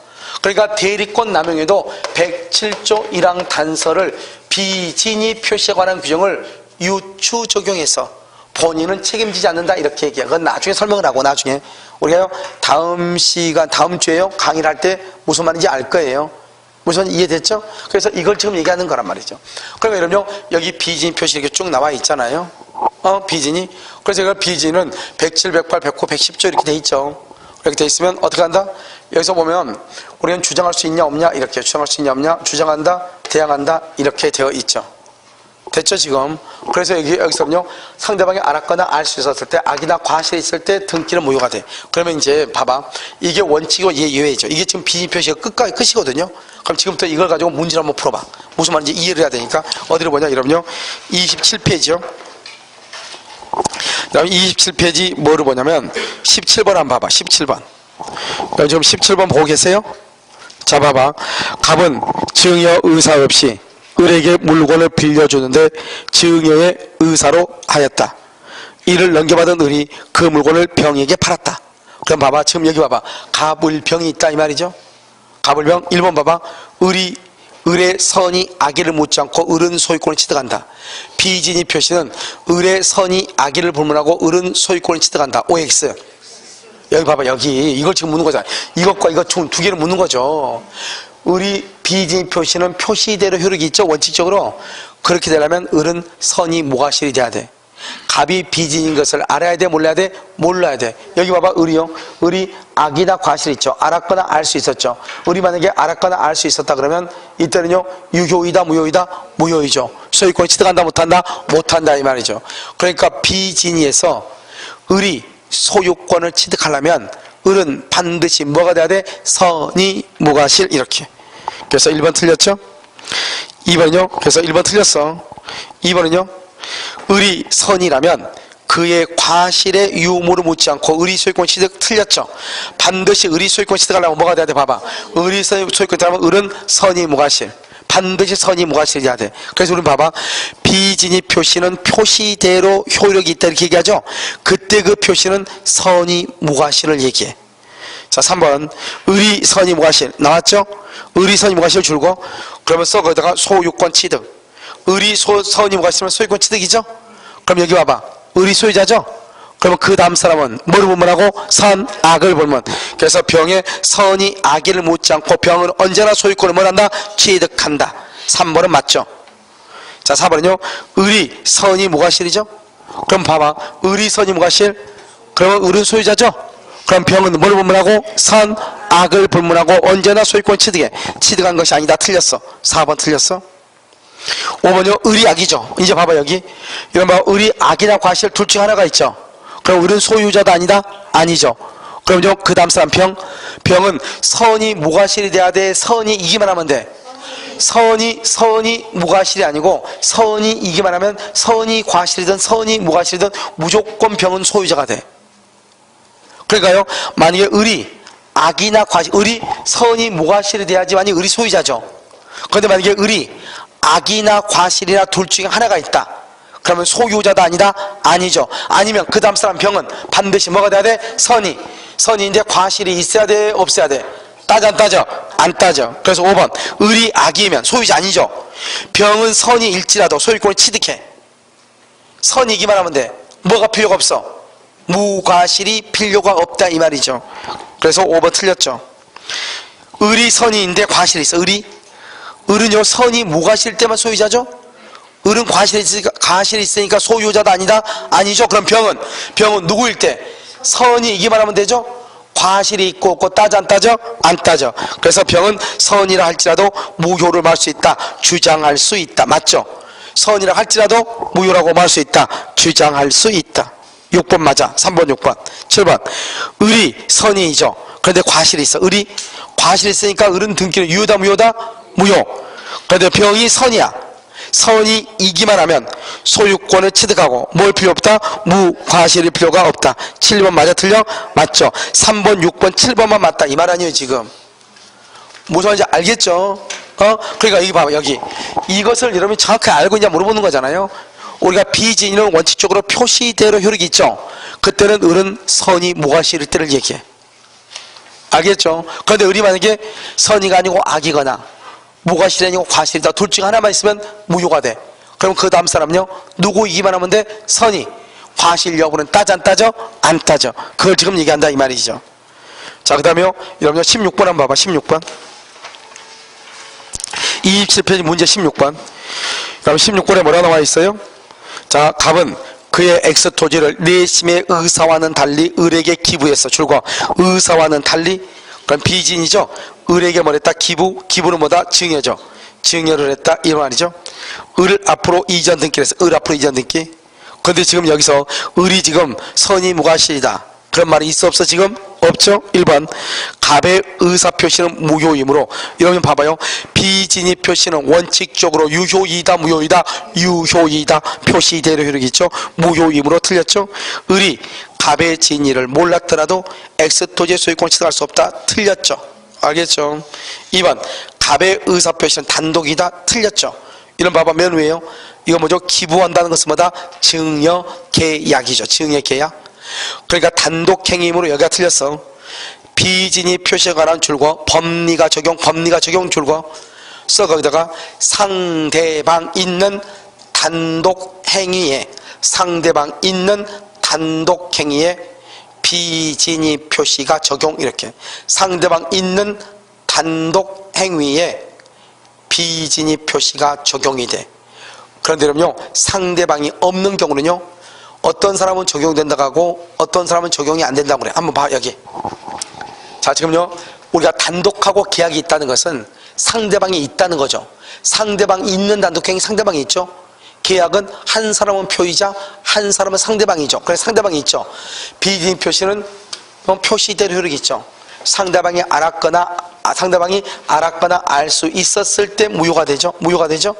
그러니까 대리권 남용에도 107조 1항 단서를 비진이 표시에 관한 규정을 유추 적용해서 본인은 책임지지 않는다 이렇게 얘기해요. 그건 나중에 설명을 하고 나중에 우리가요 다음 주에요 강의를 할 때 무슨 말인지 알 거예요. 무슨 이해됐죠? 그래서 이걸 지금 얘기하는 거란 말이죠. 그러면 여러분요 여기 비진 표시 이렇게 쭉 나와 있잖아요. 비진이. 그래서 이걸 비진은 107, 108, 109, 110조 이렇게 돼 있죠. 이렇게 돼 있으면 어떻게 한다? 여기서 보면 우리는 주장할 수 있냐 없냐 이렇게 주장할 수 있냐 없냐 주장한다 대항한다 이렇게 되어 있죠. 됐죠 지금? 그래서 여기서는요 상대방이 알았거나 알 수 있었을 때 악이나 과실이 있을 때 등기는 무효가 돼. 그러면 이제 봐봐 이게 원칙이고 예외죠. 이게 지금 비진 표시가 끝이거든요. 그럼 지금부터 이걸 가지고 문제를 한번 풀어봐. 무슨 말인지 이해를 해야 되니까 어디로 보냐 여러분요 27페이지요. 27페이지 뭐를 보냐면 17번 한번 봐봐. 17번 여기 지금 17번 보고 계세요? 자 봐봐. 갑은 증여 의사 없이 을에게 물건을 빌려주는데 증여의 의사로 하였다. 이를 넘겨받은 을이 그 물건을 병에게 팔았다. 그럼 봐봐 지금 여기 봐봐 갑을병이 있다 이 말이죠. 갑을병 1번 봐봐. 을이 을의 선이 악의를 묻지 않고 을은 소유권을 취득한다. 비진이 표시는 을의 선이 악의를 불문하고 을은 소유권을 취득한다. OX. 여기 봐봐, 여기 이걸 지금 묻는 거잖아. 이것과 이것 두 개를 묻는 거죠. 을이 비진 표시는 표시대로 효력이 있죠. 원칙적으로 그렇게 되려면 을은 선이 무과실이 돼야 돼. 갑이 비진인 것을 알아야 돼, 몰라야 돼? 몰라야 돼. 여기 봐봐, 을이요. 을이 악이나 과실이 있죠. 알았거나 알 수 있었죠. 을이 만약에 알았거나 알 수 있었다 그러면 이때는요, 유효이다, 무효이다? 무효이죠. 소유권 취득한다, 못한다? 못한다 이 말이죠. 그러니까 비진이에서 을이 소유권을 취득하려면 을은 반드시 뭐가 돼야 돼? 선이 무과실. 이렇게. 그래서 1번 틀렸죠? 2번은요? 그래서 1번 틀렸어. 2번은요? 을이 선이라면 그의 과실의 유무를 묻지 않고 을이 소유권 취득. 틀렸죠? 반드시 을이 소유권 취득하려면 뭐가 돼야 돼? 봐봐. 을이 소유권 취득하려면 을은 선이 무과실. 반드시 선이 무과실이 돼야 돼. 그래서 우리는 봐봐. 비진이 표시는 표시대로 효력이 있다 이렇게 얘기하죠? 그때 그 표시는 선이 무과실을 얘기해. 자, 3번. 을이 선이 무과실. 나왔죠? 을이 선이 무과실 줄고, 그러면서 거기다가 소유권 취득. 을이 선이 무과실이면 소유권 취득이죠? 그럼 여기 봐봐. 을이 소유자죠? 그러면 그 다음 사람은 뭐를 불문하고? 선, 악을 불문. 그래서 병에 선이 악의를 묻지 않고 병은 언제나 소유권을 뭐한다? 취득한다. 3번은 맞죠? 자, 4번은요. 을이 선이 무과실이죠? 그럼 봐봐. 을이 선이 무과실? 그러면 을은 소유자죠? 그럼 병은 뭐를 불문하고? 선, 악을 불문하고 언제나 소유권 취득해. 취득한 것이 아니다. 틀렸어. 4번 틀렸어. 5번요. 을이 악이죠. 이제 봐봐 여기. 이런 봐. 을이 악이나 과실 둘 중 하나가 있죠. 그럼 을은 소유자다 아니다? 아니죠. 그럼요. 그 다음 사람 병은 선이 무과실이 돼야 돼? 선이 이기만 하면 돼? 선이 무과실이 아니고 선이 이기만 하면 선이 과실이든 선이 무과실이든 무조건 병은 소유자가 돼. 그러니까요. 만약에 을이 악이나 과실, 을이 선이 무과실이 돼야지만이 을이 소유자죠. 그런데 만약에 을이 악이나 과실이나 둘 중에 하나가 있다. 그러면 소유자다 아니다? 아니죠. 아니면 그 다음 사람 병은 반드시 뭐가 돼야 돼? 선이인데 과실이 있어야 돼? 없어야 돼? 따져 안 따져? 안 따져. 그래서 5번. 을이 악이면 소유자 아니죠. 병은 선이일지라도 소유권을 취득해. 선이기만 하면 돼. 뭐가 필요가 없어? 무과실이 필요가 없다 이 말이죠. 그래서 5번 틀렸죠. 을이 선이인데 과실이 있어. 을은요 선이 무과실 때만 소유자죠? 을은 과실이 있으니까 소유자다 아니다? 아니죠. 그럼 병은 누구일 때? 선이 이기만 하면 되죠? 과실이 있고 없고 따져 안 따져? 안 따져. 그래서 병은 선이라 할지라도 무효를 말할 수 있다. 주장할 수 있다. 맞죠? 선이라 할지라도 무효라고 말할 수 있다. 주장할 수 있다. 6번 맞아. 3번 6번 7번. 을이 선이죠. 그런데 과실이 있어. 을이 과실이 있으니까 을은 등기는 유효다 무효다? 무효. 그런데 병이 선이야. 선이 이기만 하면 소유권을 취득하고 뭘 필요 없다? 무과실일 필요가 없다. 7번 맞아 틀려? 맞죠. 3번 6번 7번만 맞다 이 말 아니에요 지금. 무슨 말인지 알겠죠? 그러니까 여기 봐봐. 여기 이것을 여러분이 정확히 알고 있냐 물어보는 거잖아요. 우리가 비진이는 원칙적으로 표시대로 효력이 있죠. 그때는 을은 선이 무과실일 때를 얘기해. 알겠죠? 그런데 을이 만약에 선이가 아니고 악이거나 무과실이 아니고 과실이다. 둘 중 하나만 있으면 무효가 돼. 그럼 그 다음 사람은요? 누구 이기만 하면 돼? 선이. 과실 여부는 따져 안 따져? 안 따져. 그걸 지금 얘기한다 이 말이죠. 자, 그 다음에요. 여러분요 16번 한번 봐봐. 16번 27페이지 문제 16번. 그럼 16번에 뭐라 나와 있어요? 자, 갑은 그의 X 토지를 내심의 의사와는 달리 을에게 기부했어. 줄과 의사와는 달리. 그럼 비진이죠. 을에게 뭘 했다? 기부는 뭐다? 증여죠. 증여를 했다 이 말이죠. 을 앞으로 이전 등기를 했어. 을 앞으로 이전 등기. 그런데 지금 여기서 을이 지금 선이 무과실이다 그런 말이 있어 없어? 지금 없죠. 1번 갑의 의사표시는 무효이므로. 이러면 봐봐요. 비진이 표시는 원칙적으로 유효이다 무효이다? 유효이다. 표시대로 효력이 있죠. 무효이므로 틀렸죠. 을이 갑의 진위를 몰랐더라도 X토지의 소유권을 취득할 수 없다. 틀렸죠. 알겠죠. 2번 갑의 의사표시는 단독이다. 틀렸죠. 이런 봐봐. 맨 위에요. 이거 뭐죠? 기부한다는 것은 뭐다? 증여계약이죠. 증여계약. 그러니까 단독행위이므로 여기가 틀렸어. 비진이 표시에 관한 줄과 법리가 적용 줄과 써 거기다가 상대방 있는 단독 행위에 상대방 있는 단독 행위에 비진입 표시가 적용. 이렇게 상대방 있는 단독 행위에 비진입 표시가 적용이 돼. 그런데 여러분요, 상대방이 없는 경우는요, 어떤 사람은 적용된다고 하고 어떤 사람은 적용이 안 된다고 그래. 한번 봐, 여기. 자, 지금요, 우리가 단독하고 계약이 있다는 것은 상대방이 있다는 거죠. 상대방이 있는 단독행위, 상대방이 있죠. 계약은 한 사람은 표의자, 한 사람은 상대방이죠. 그래서 상대방이 있죠. 비진입 표시는 표시대로 효력이 있죠. 상대방이 알았거나 알 수 있었을 때 무효가 되죠. 무효가 되죠.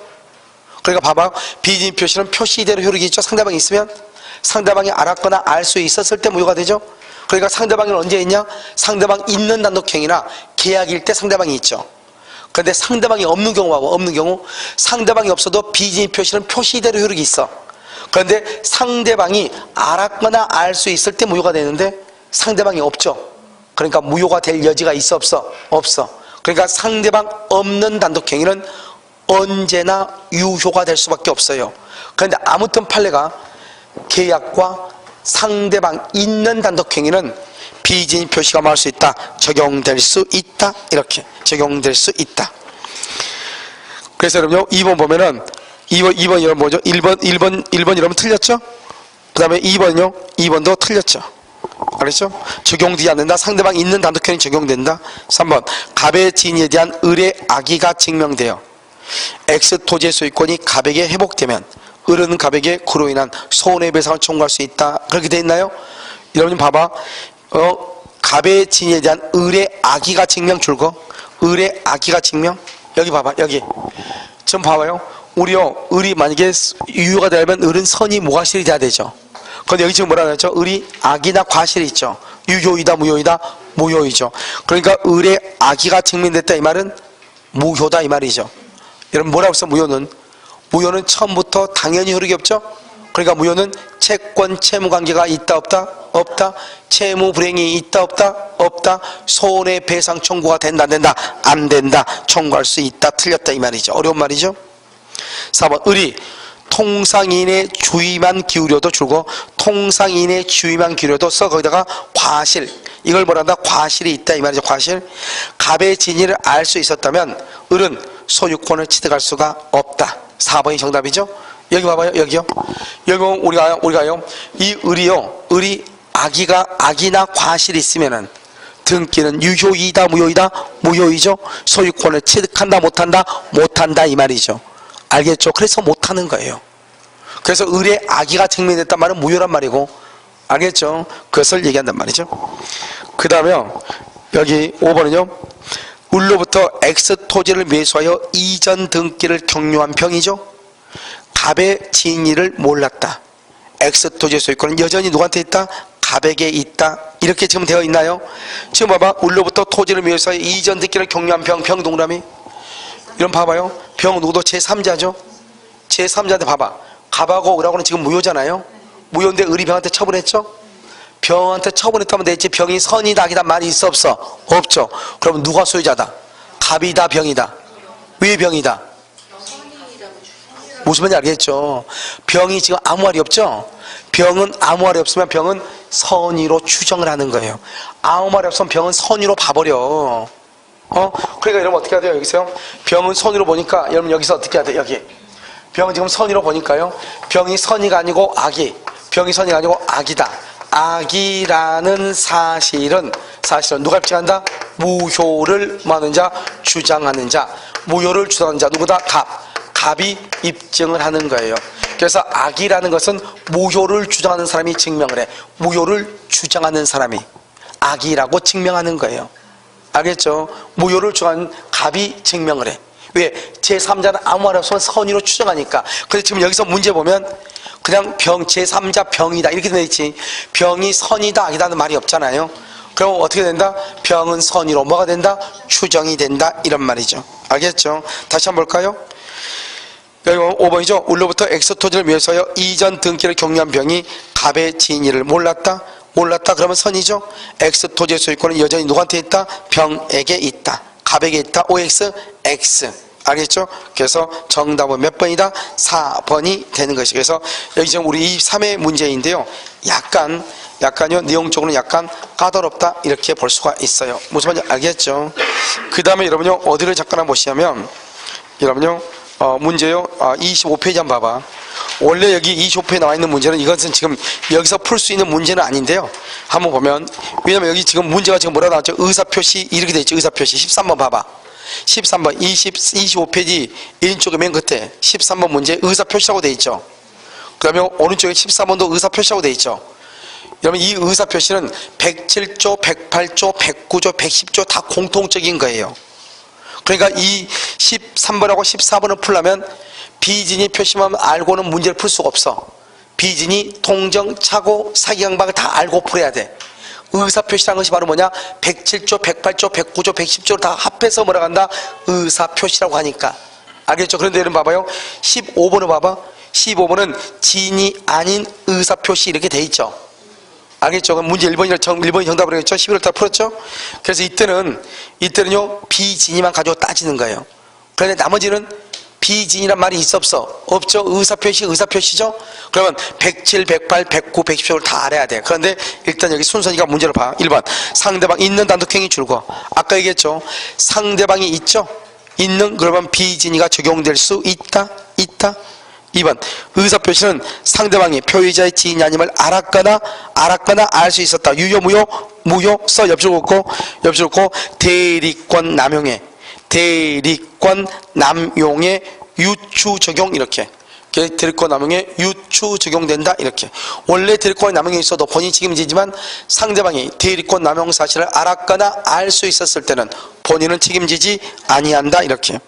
그러니까 봐봐요. 비진입 표시는 표시대로 효력이 있죠. 상대방이 있으면 상대방이 알았거나 알 수 있었을 때 무효가 되죠. 그러니까 상대방은 언제 있냐? 상대방 있는 단독행위나 계약일 때 상대방이 있죠. 그런데 상대방이 없는 경우 봐봐. 없는 경우 상대방이 없어도 비진입 표시는 표시대로 효력이 있어. 그런데 상대방이 알았거나 알 수 있을 때 무효가 되는데 상대방이 없죠. 그러니까 무효가 될 여지가 있어 없어? 없어. 그러니까 상대방 없는 단독행위는 언제나 유효가 될 수밖에 없어요. 그런데 아무튼 판례가 계약과 상대방 있는 단독행위는 비진입 표시가 뭐할 수 있다? 적용될 수 있다. 이렇게 적용될 수 있다. 그래서 여러분요, 2번 보면은 2번 이런 뭐죠? 1번 이러면 틀렸죠? 그 다음에 2번요, 2번도 틀렸죠. 알겠죠? 적용되지 않는다. 상대방 있는 단독행위 적용된다. 3번 갑의 진에 대한 을의 악의가 증명되어 X 토지의 소유권이 갑에게 회복되면 을은 갑에게 그로 인한 손해배상을 청구할 수 있다. 그렇게 돼 있나요? 여러분 봐봐. 갑의 진에 대한 을의 악의가 증명 줄거. 을의 악의가 증명. 여기 봐봐. 여기 좀 봐봐요. 을이 만약에 유효가 되려면 을은 선이 무과실이 돼야 되죠. 근데 여기 지금 뭐라 그랬죠? 을이 악이나 과실이 있죠. 유효이다 무효이다? 무효이죠. 그러니까 을의 악의가 증명됐다 이 말은 무효다 이 말이죠. 여러분 뭐라고 했어? 무효는 처음부터 당연히 효력이 없죠. 그러니까 무효는 채권 채무관계가 있다 없다? 없다. 채무 불행이 있다 없다? 없다. 손해배상 청구가 된다 안 된다? 안 된다. 청구할 수 있다 틀렸다 이 말이죠. 어려운 말이죠. 4번 을이 통상인의 주의만 기울여도 줄고 통상인의 주의만 기울여도 써 거기다가 과실, 이걸 뭐란다? 과실이 있다 이 말이죠. 과실. 갑의 진위를 알 수 있었다면 을은 소유권을 취득할 수가 없다. 4번이 정답이죠. 여기 봐봐요. 여기요. 여기 보면 우리가요 이 을이 악이나 과실이 있으면은 등기는 유효이다 무효이다? 무효이죠. 소유권을 취득한다 못한다? 못한다 이 말이죠. 알겠죠? 그래서 못하는 거예요. 그래서 을의 악의가 증명됐단 말은 무효란 말이고, 알겠죠? 그것을 얘기한단 말이죠. 그 다음에 여기 5번은요 을로부터 X 토지를 매수하여 이전 등기를 격려한 병이죠. 갑의 진위를 몰랐다. X 토지의 소유권은 여전히 누구한테 있다? 갑에게 있다. 이렇게 지금 되어 있나요? 지금 봐봐. 을로부터 토지를 매수하여 이전 등기를 격려한 병 동그라미. 이런 봐봐요. 병 누구도 제3자죠. 제3자한테 봐봐. 갑하고 을하고는 지금 무효잖아요. 무효인데 을이 병한테 처분했죠. 병한테 처분했다면 되지. 병이 선이다 악이다 말이 있어 없어? 없죠. 그럼 누가 소유자다? 갑이다 병이다? 왜 병이다? 무슨 말인지 알겠죠. 병이 지금 아무 말이 없죠. 병은 아무 말이 없으면 병은 선의로 추정을 하는 거예요. 아무 말이 없으면 병은 선의로 봐버려. 그러니까 여러분 어떻게 해야 돼요? 여기서요 병은 선의로 보니까 여러분 여기서 어떻게 해야 돼요? 여기 병은 지금 선의로 보니까요 병이 선의가 아니고 악이다. 악이라는 사실은 누가 입증한다? 무효를 뭐하는 자? 주장하는 자. 무효를 주장하는 자 누구다? 갑이 입증을 하는 거예요. 그래서 악이라는 것은 무효를 주장하는 사람이 증명을 해. 무효를 주장하는 사람이 악이라고 증명하는 거예요. 알겠죠? 무효를 주장하는 갑이 증명을 해. 왜? 제3자는 아무 말 없으면 선의로 추정하니까. 그래서 지금 여기서 문제 보면 그냥 제3자 병이다 이렇게 되어 있지. 병이 선이다 악이다는 말이 없잖아요. 그럼 어떻게 된다? 병은 선의로 뭐가 된다? 추정이 된다 이런 말이죠. 알겠죠? 다시 한번 볼까요? 여기 5번이죠. 을로부터 X 토지를 매수하여 이전 등기를 격려한 병이 갑의 진위를 몰랐다 그러면 선이죠. X 토지의 소유권은 여전히 누구한테 있다? 병에게 있다. 갑에게 있다. OX X 알겠죠? 그래서 정답은 몇 번이다? 4번이 되는 것이. 그래서 여기 지금 우리 이 3회 문제인데요. 약간요, 내용적으로는 약간 까다롭다. 이렇게 볼 수가 있어요. 무슨 말인지 알겠죠? 그 다음에 여러분요, 어디를 잠깐 보시면, 여러분요, 문제요, 25페이지 한번 봐봐. 원래 여기 25페이지에 나와 있는 문제는 이것은 지금 여기서 풀 수 있는 문제는 아닌데요. 한번 보면, 왜냐면 여기 지금 문제가 지금 뭐라 나왔죠? 의사표시, 이렇게 돼 있죠. 의사표시. 13번 봐봐. 13번 25페이지 왼쪽에 맨 끝에 13번 문제 의사표시라고 되어 있죠. 그러면 오른쪽에 14번도 의사표시라고 되어 있죠. 여러분 이 의사표시는 107조, 108조, 109조, 110조 다 공통적인 거예요. 그러니까 이 13번하고 14번을 풀려면 비진이 표시만 알고는 문제를 풀 수가 없어. 비진이 통정, 착오, 사기강박을 다 알고 풀어야 돼. 의사표시라는 것이 바로 뭐냐? 107조, 108조, 109조, 110조를 다 합해서 뭐라고 한다? 의사표시라고 하니까. 알겠죠? 그런데 여러분 봐봐요. 15번을 봐봐. 15번은 진이 아닌 의사표시 이렇게 돼 있죠. 알겠죠? 그럼 문제 1번이 정답을 하겠죠? 11월 달 풀었죠? 그래서 이때는요, 비진이만 가지고 따지는 거예요. 그런데 나머지는 비진이란 말이 있어 없어? 없죠? 의사표시죠? 그러면 107, 108, 109, 110조를 다 알아야 돼. 그런데 일단 여기 순서니까 문제를 봐. 1번 상대방 있는 단독행위 줄거. 아까 얘기했죠? 상대방이 있죠? 있는 그러면 비진이가 적용될 수 있다? 2번 의사표시는 상대방이 표의자의 지인이 아님을 알았거나 알 수 있었다. 유효 무효 써 옆줄 긋고 대리권 남용의 유추 적용 이렇게. 대리권 남용에 유추 적용된다 이렇게. 원래 대리권 남용이 있어도 본인이 책임지지만 상대방이 대리권 남용 사실을 알았거나 알 수 있었을 때는 본인은 책임지지 아니한다 이렇게.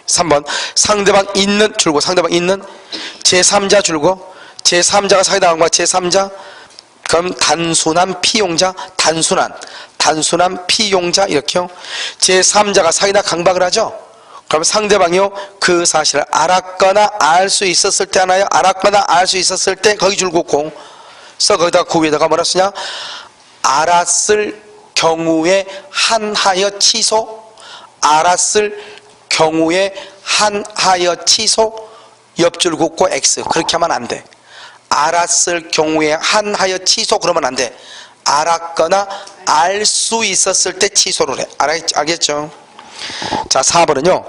3번 상대방 있는 줄고 상대방 있는 제3자 줄고 제3자가 사기당한 거야. 제3자 그럼 단순한 피용자 단순한 피용자 이렇게요. 제3자가 사기나 강박을 하죠. 그럼 상대방이요 그 사실을 알았거나 알 수 있었을 때 하나요. 알았거나 알 수 있었을 때 거기 줄 긋고 써 거기다 그 위에다가 뭐라 쓰냐. 알았을 경우에 한하여 취소 알았을 경우에 한하여 취소 옆줄 긋고 X 그렇게 하면 안 돼. 알았을 경우에 한하여 취소 그러면 안 돼. 알았거나 알 수 있었을 때 취소를 해. 알겠죠? 자 4번은요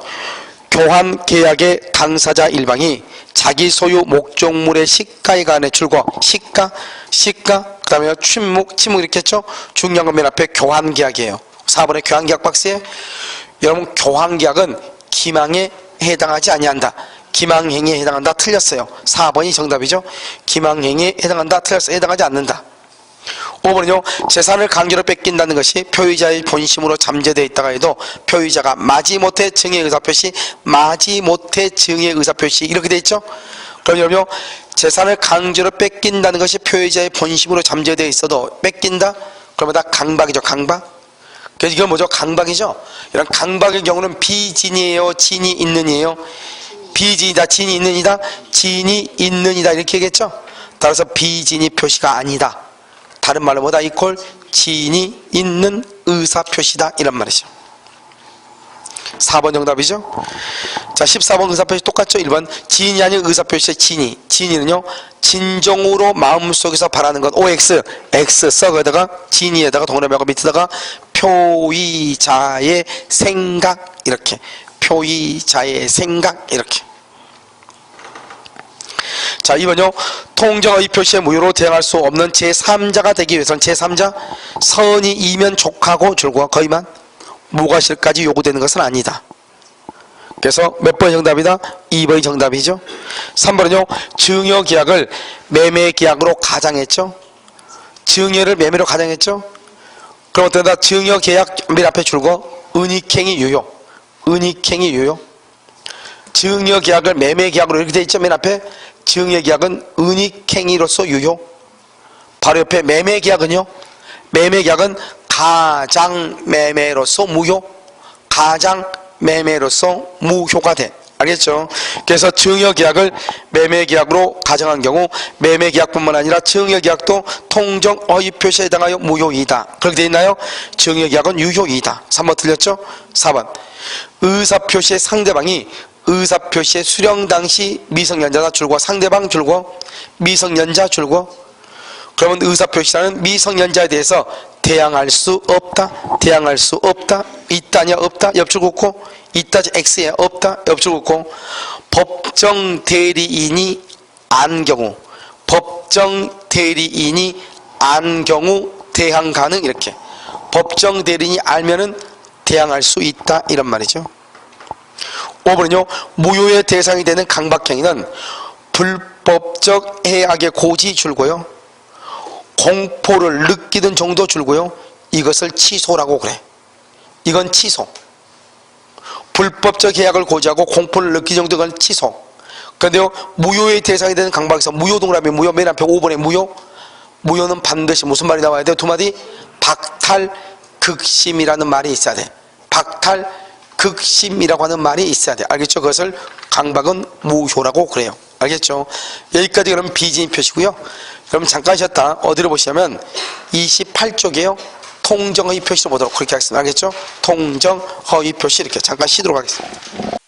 교환 계약의 당사자 일방이 자기 소유 목적물의 시가에 관해 줄거 시가 그 다음에 침묵 이렇게 했죠. 중요한 건 맨 앞에 교환 계약이에요. 4번의 교환 계약 박스에 여러분 교환 계약은 기망에 해당하지 아니한다. 기망행위에 해당한다. 틀렸어요. 4번이 정답이죠. 기망행위에 해당한다. 틀렸어요. 해당하지 않는다. 5번은요 재산을 강제로 뺏긴다는 것이 표의자의 본심으로 잠재되어 있다가 해도 표의자가 마지못해 증의 의사표시 이렇게 되어 있죠. 그럼 여러분요 재산을 강제로 뺏긴다는 것이 표의자의 본심으로 잠재되어 있어도 뺏긴다? 그러면 다 강박이죠. 강박. 그래서 이건 뭐죠? 강박이죠. 이런 강박의 경우는 비진이에요? 진이 있는이에요? 비진이다. 진이 있는이다? 진이 있는이다. 이렇게 얘기했죠. 따라서 비진이 표시가 아니다. 다른 말로 뭐다? 이퀄 진이 있는 의사표시다. 이런 말이죠. 4번 정답이죠. 자 14번 의사표시 똑같죠. 1번 진이 아닌 의사표시의 진이는요 진정으로 마음속에서 바라는 것 OX X 써 거기다가 진이에다가 동그라미하고 밑에다가 표의자의 생각 이렇게 표의자의 생각 이렇게. 자 2번요 통정의 표시의 무효로 대항할 수 없는 제3자가 되기 위해서는 제3자 선이 이면 족하고 줄과 거의만 무과실까지 요구되는 것은 아니다. 그래서 몇 번이 정답이다? 2번이 정답이죠. 3번은요 증여계약을 매매계약으로 가장했죠. 증여를 매매로 가장했죠. 그럼 어떤다? 증여계약 맨 앞에 줄고 은닉행위 유효 증여계약을 매매계약으로 이렇게 되어 있죠. 맨 앞에 증여계약은 은닉행위로서 유효. 바로 옆에 매매계약은요 매매계약은 가장매매로서 무효. 가장매매로서 무효가 돼. 알겠죠? 그래서 증여계약을 매매계약으로 가정한 경우 매매계약뿐만 아니라 증여계약도 통정 허위 표시에 해당하여 무효이다. 그렇게 되어 있나요? 증여계약은 유효이다. 3번 틀렸죠? 4번 의사표시의 상대방이 의사표시의 수령 당시 미성년자다 줄고 상대방 줄고 미성년자 줄고 그러면 의사표시라는 미성년자에 대해서 대항할 수 없다. 대항할 수 없다. 있다냐 없다. 옆줄 긋고 있다지 X에 없다. 옆줄 긋고 법정 대리인이 안 경우 법정 대리인이 안 경우 대항 가능 이렇게 법정 대리인이 알면은 대항할 수 있다 이런 말이죠. 5번은요. 무효의 대상이 되는 강박행위는 불법적 해악의 고지 줄고요. 공포를 느끼는 정도 줄고요. 이것을 취소라고 그래. 이건 취소. 불법적 해악을 고지하고 공포를 느끼는 정도는 취소. 그런데요. 무효의 대상이 되는 강박에서 무효 동그라미 무효 맨 앞에 5번에 무효. 무효는 반드시 무슨 말이 나와야 돼요? 두 마디 박탈극심이라는 말이 있어야 돼. 박탈극심이라고 하는 말이 있어야 돼. 알겠죠? 그것을 강박은 무효라고 그래요. 알겠죠? 여기까지 그럼 비진입 표시고요. 그럼 잠깐 쉬었다 어디로 보시냐면 28쪽이에요. 통정허위 표시로 보도록 그렇게 하겠습니다. 알겠죠? 통정허위 표시 이렇게 잠깐 쉬도록 하겠습니다.